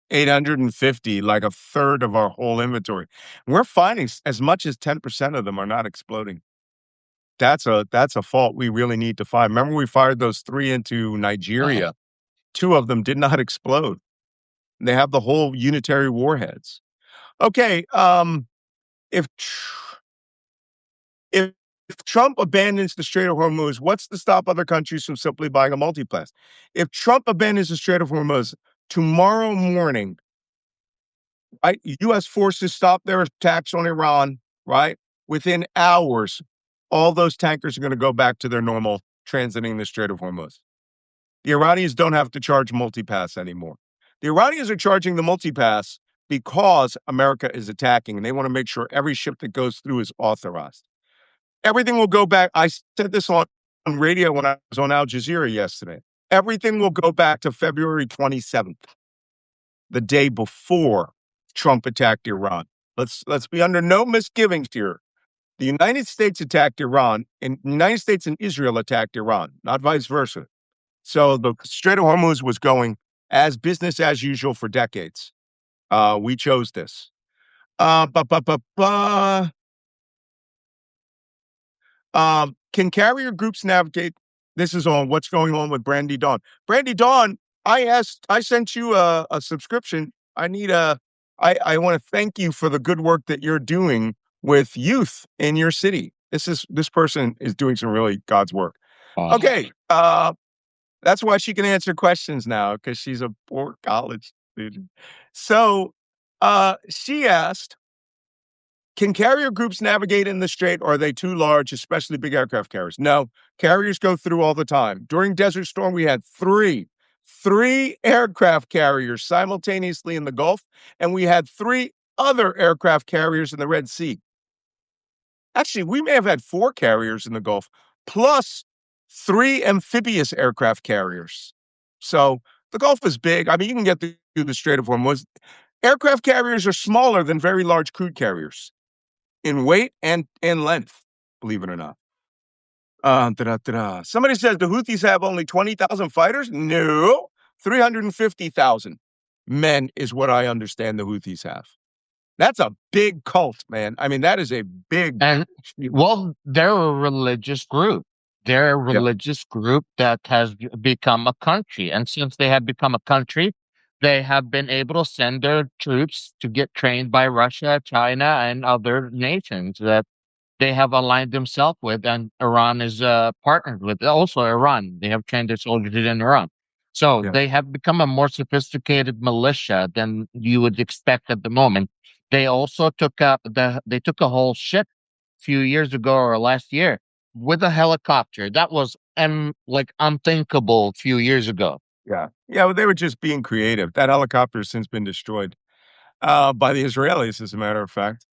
[SPEAKER 1] 850, like a third of our whole inventory. We're finding as much as 10% of them are not exploding. That's a fault we really need to find. Remember, we fired those 3 into Nigeria. 2 of them did not explode. They have the whole unitary warheads. Okay, if if Trump abandons the Strait of Hormuz, what's to stop other countries from simply buying a multiplast? If Trump abandons the Strait of Hormuz tomorrow morning, right? U.S. forces stop their attacks on Iran, right? Within hours, all those tankers are going to go back to their normal transiting the Strait of Hormuz. The Iranians don't have to charge multipass anymore. The Iranians are charging the multipass because America is attacking, and they want to make sure every ship that goes through is authorized. Everything will go back. I said this on radio when I was on Al Jazeera yesterday. Everything will go back to February 27th, the day before Trump attacked Iran. Let's be under no misgivings here. The United States attacked Iran, and the United States and Israel attacked Iran, not vice versa. So the Strait of Hormuz was going as business as usual for decades. We chose this. Uh, ba, ba, ba, ba. Can carrier groups navigate? This is on what's going on with Brandy Dawn. Brandy Dawn, I sent you a subscription. I want to thank you for the good work that you're doing with youth in your city. This person is doing some really God's work. Okay. That's why she can answer questions now, because she's a poor college student. So she asked, can carrier groups navigate in the strait, or are they too large, especially big aircraft carriers? No, carriers go through all the time. During Desert Storm, we had three aircraft carriers simultaneously in the Gulf, and we had 3 other aircraft carriers in the Red Sea. Actually, we may have had 4 carriers in the Gulf, plus 3 amphibious aircraft carriers. So the Gulf is big. I mean, you can get through the Strait of Hormuz. Aircraft carriers are smaller than very large crude carriers in weight and length, believe it or not. Somebody says the Houthis have only 20,000 fighters. No, 350,000 men is what I understand the Houthis have. That's a big cult, man. I mean, that is a big.
[SPEAKER 2] And well, they're a religious group. They're a
[SPEAKER 1] Yeah.
[SPEAKER 2] religious group that has become a country. And since they have become a country, they have been able to send their troops to get trained by Russia, China, and other nations that they have aligned themselves with, and Iran is partnered with. Also, Iran, they have trained their soldiers in Iran. So
[SPEAKER 1] Yeah.
[SPEAKER 2] they have become a more sophisticated militia than you would expect at the moment. They also took a whole ship a few years ago or last year with a helicopter. That was like unthinkable a few years ago.
[SPEAKER 1] Yeah. Yeah. Well, they were just being creative. That helicopter has since been destroyed by the Israelis, as a matter of fact.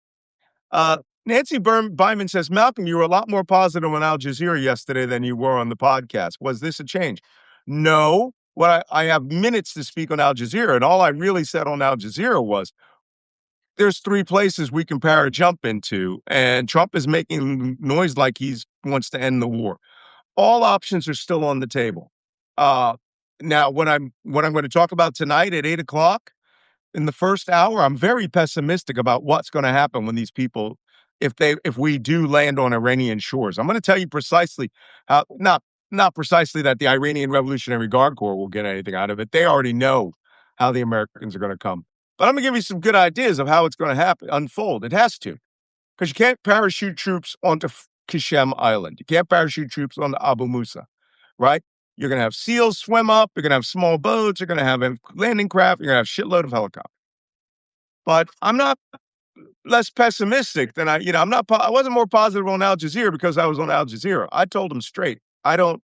[SPEAKER 1] Nancy Byman says, Malcolm, you were a lot more positive on Al Jazeera yesterday than you were on the podcast. Was this a change? No. I have minutes to speak on Al Jazeera, and all I really said on Al Jazeera was there's three places we can jump into, and Trump is making noise like he wants to end the war. All options are still on the table. Uh, Now, what I'm going to talk about tonight at 8 o'clock in the first hour, I'm very pessimistic about what's going to happen when these people, if we do land on Iranian shores. I'm going to tell you precisely how, not precisely that the Iranian Revolutionary Guard Corps will get anything out of it. They already know how the Americans are going to come. But I'm going to give you some good ideas of how it's going to unfold. It has to, because you can't parachute troops onto Qasem Island. You can't parachute troops onto Abu Musa, right? You're going to have SEALs swim up. You're going to have small boats. You're going to have landing craft. You're going to have shitload of helicopters. But I'm not less pessimistic than I wasn't more positive on Al Jazeera because I was on Al Jazeera. I told them straight, I don't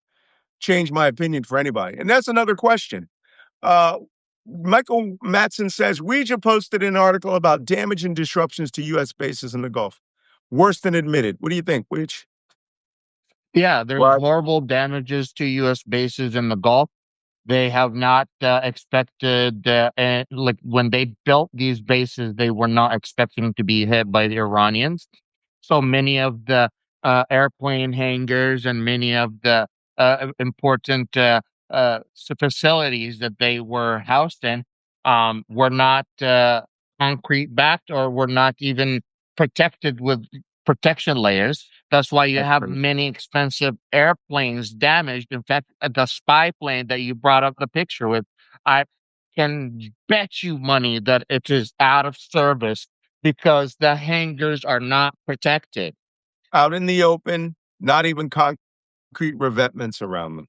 [SPEAKER 1] change my opinion for anybody. And that's another question. Uh, Michael Matson says, Wajeeh posted an article about damage and disruptions to U.S. bases in the Gulf. Worse than admitted. What do you think, Wajeeh?
[SPEAKER 2] Yeah, there's
[SPEAKER 1] Right.
[SPEAKER 2] horrible damages to U.S. bases in the Gulf. They have not expected, and like when they built these bases, they were not expecting to be hit by the Iranians. So many of the airplane hangars and many of the important facilities that they were housed in were not concrete backed or were not even protected with protection layers. That's why you
[SPEAKER 1] That's
[SPEAKER 2] have
[SPEAKER 1] crazy.
[SPEAKER 2] many expensive airplanes damaged. In fact, the spy plane that you brought up the picture with, I can bet you money that it is out of service because the hangars are not protected.
[SPEAKER 1] Out in the open, not even concrete revetments around them.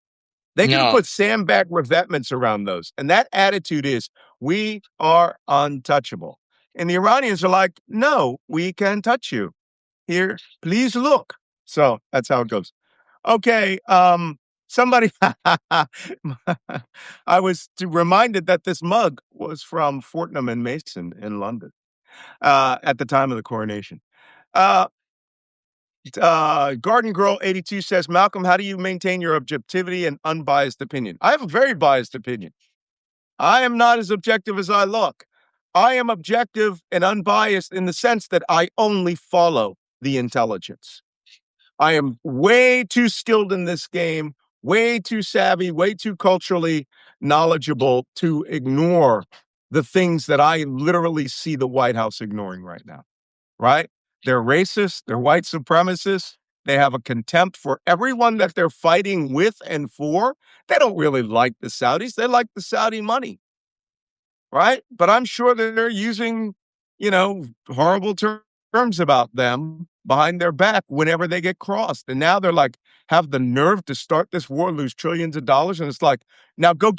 [SPEAKER 1] They could
[SPEAKER 2] No,
[SPEAKER 1] put sandbag revetments around those. And that attitude is, we are untouchable. And the Iranians are like, no, we can touch you. Here, please look. So that's how it goes. Okay. Somebody, I was reminded that this mug was from Fortnum and Mason in London at the time of the coronation. Uh, Garden Girl 82 says, Malcolm, how do you maintain your objectivity and unbiased opinion? I have a very biased opinion. I am not as objective as I look. I am objective and unbiased in the sense that I only follow the intelligence. I am way too skilled in this game, way too savvy, way too culturally knowledgeable to ignore the things that I literally see the White House ignoring right now, right? They're racist, they're white supremacists, they have a contempt for everyone that they're fighting with and for. They don't really like the Saudis, they like the Saudi money, right? But I'm sure that they're using, horrible terms about them behind their back whenever they get crossed. And now they're like, have the nerve to start this war, lose trillions of dollars. And it's like, now go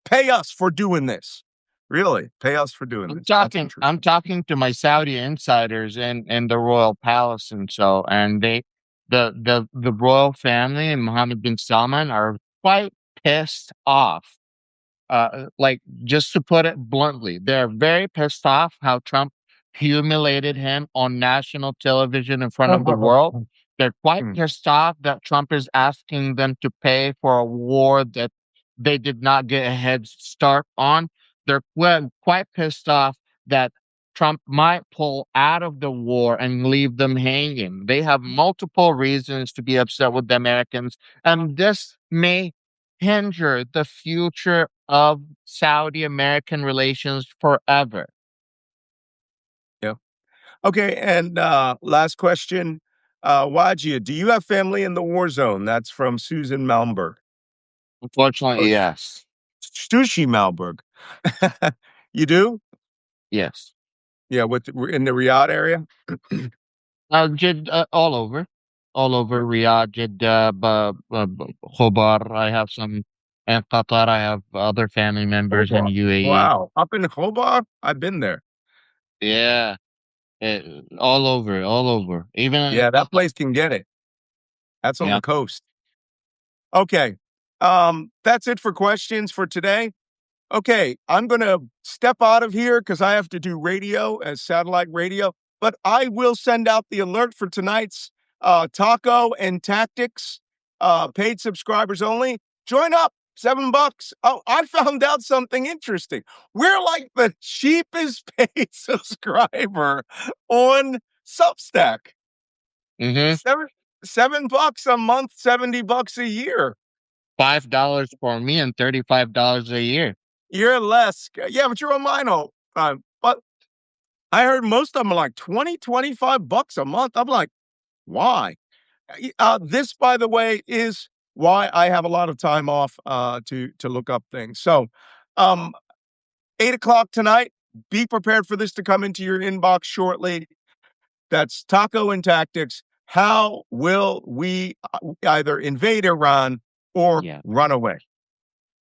[SPEAKER 1] pay us for doing this. Really, pay us for doing
[SPEAKER 2] I'm
[SPEAKER 1] this. That's
[SPEAKER 2] talking. I'm
[SPEAKER 1] interesting.
[SPEAKER 2] talking to my Saudi insiders in the royal palace, and so and the royal family and Mohammed bin Salman are quite pissed off. Like, just to put it bluntly, they're very pissed off how Trump humiliated him on national television in front of the world. They're quite
[SPEAKER 1] Hmm.
[SPEAKER 2] pissed off that Trump is asking them to pay for a war that they did not get a head start on. They're quite pissed off that Trump might pull out of the war and leave them hanging. They have multiple reasons to be upset with the Americans, and this may hinder the future of Saudi American relations forever.
[SPEAKER 1] Yeah. Okay. And last question. Wajia, do you have family in the war zone? That's from Susan Malmberg.
[SPEAKER 2] Unfortunately,
[SPEAKER 1] Or
[SPEAKER 2] yes.
[SPEAKER 1] Stushi Malberg. You do?
[SPEAKER 2] Yes.
[SPEAKER 1] Yeah, in the Riyadh area?
[SPEAKER 2] All over Riyadh, Jeddah, Khobar. I have some in Qatar. I have other family members in
[SPEAKER 1] Hobart.
[SPEAKER 2] UAE.
[SPEAKER 1] Wow. Up in Hobart? I've been there.
[SPEAKER 2] Yeah, all over, all over. Even
[SPEAKER 1] Yeah, that place can get it. That's on
[SPEAKER 2] yeah.
[SPEAKER 1] the coast. Okay. That's it for questions for today. Okay, I'm gonna step out of here because I have to do radio as satellite radio. but I will send out the alert for tonight's taco and tactics, paid subscribers only. Join up, $7. Oh, I found out something interesting. We're like the cheapest paid subscriber on Substack.
[SPEAKER 2] Mm-hmm.
[SPEAKER 1] $7 a month, $70 a year.
[SPEAKER 2] $5 for me and $35 a year.
[SPEAKER 1] You're less. Yeah, but you're on mine all time. But I heard most of them are like 20, $25 a month. I'm like, why? This, by the way, is why I have a lot of time off to look up things. So, 8 o'clock tonight. Be prepared for this to come into your inbox shortly. That's Taco and Tactics. How will we either invade Iran or
[SPEAKER 2] Yeah.
[SPEAKER 1] run away?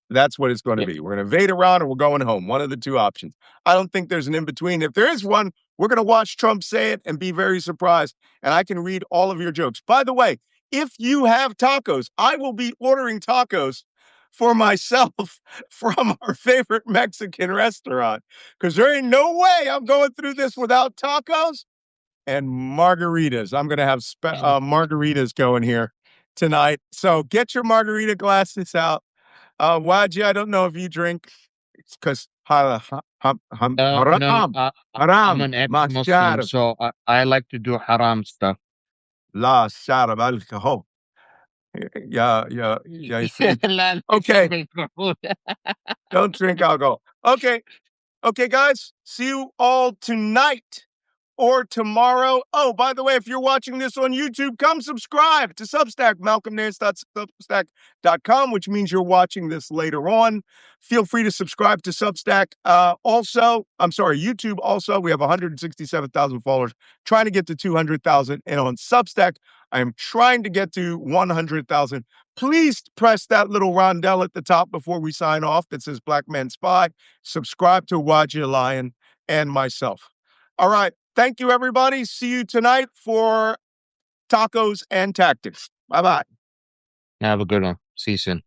[SPEAKER 1] That's what it's going to
[SPEAKER 2] Yeah.
[SPEAKER 1] be. We're going to invade Iran or we're going home. One of the two options. I don't think there's an in between. If there is one, we're going to watch Trump say it and be very surprised. And I can read all of your jokes. By the way, if you have tacos, I will be ordering tacos for myself from our favorite Mexican restaurant because there ain't no way I'm going through this without tacos and margaritas. I'm going to have margaritas going here tonight. So get your margarita glasses out. Wajeeh, I don't know if you drink. It's because haram,
[SPEAKER 2] No, I'm an ex-Muslim,
[SPEAKER 1] mashar,
[SPEAKER 2] so I like to do haram stuff.
[SPEAKER 1] la sharab alcohol. Yeah, yeah, yeah.
[SPEAKER 2] لا لا
[SPEAKER 1] Okay,
[SPEAKER 2] يشرب الكحول.
[SPEAKER 1] don't drink alcohol. Okay, okay, guys. See you all tonight or tomorrow. Oh, by the way, if you're watching this on YouTube, come subscribe to Substack, malcolmnance.substack.com, which means you're watching this later on. Feel free to subscribe to Substack. YouTube also. We have 167,000 followers, trying to get to 200,000. And on Substack, I am trying to get to 100,000. Please press that little rondelle at the top before we sign off that says Black Man Spy. Subscribe to Wajeeh Lion and myself. All right. Thank you, everybody. See you tonight for Tacos and Tactics. Bye-bye.
[SPEAKER 2] Have a good one. See you soon.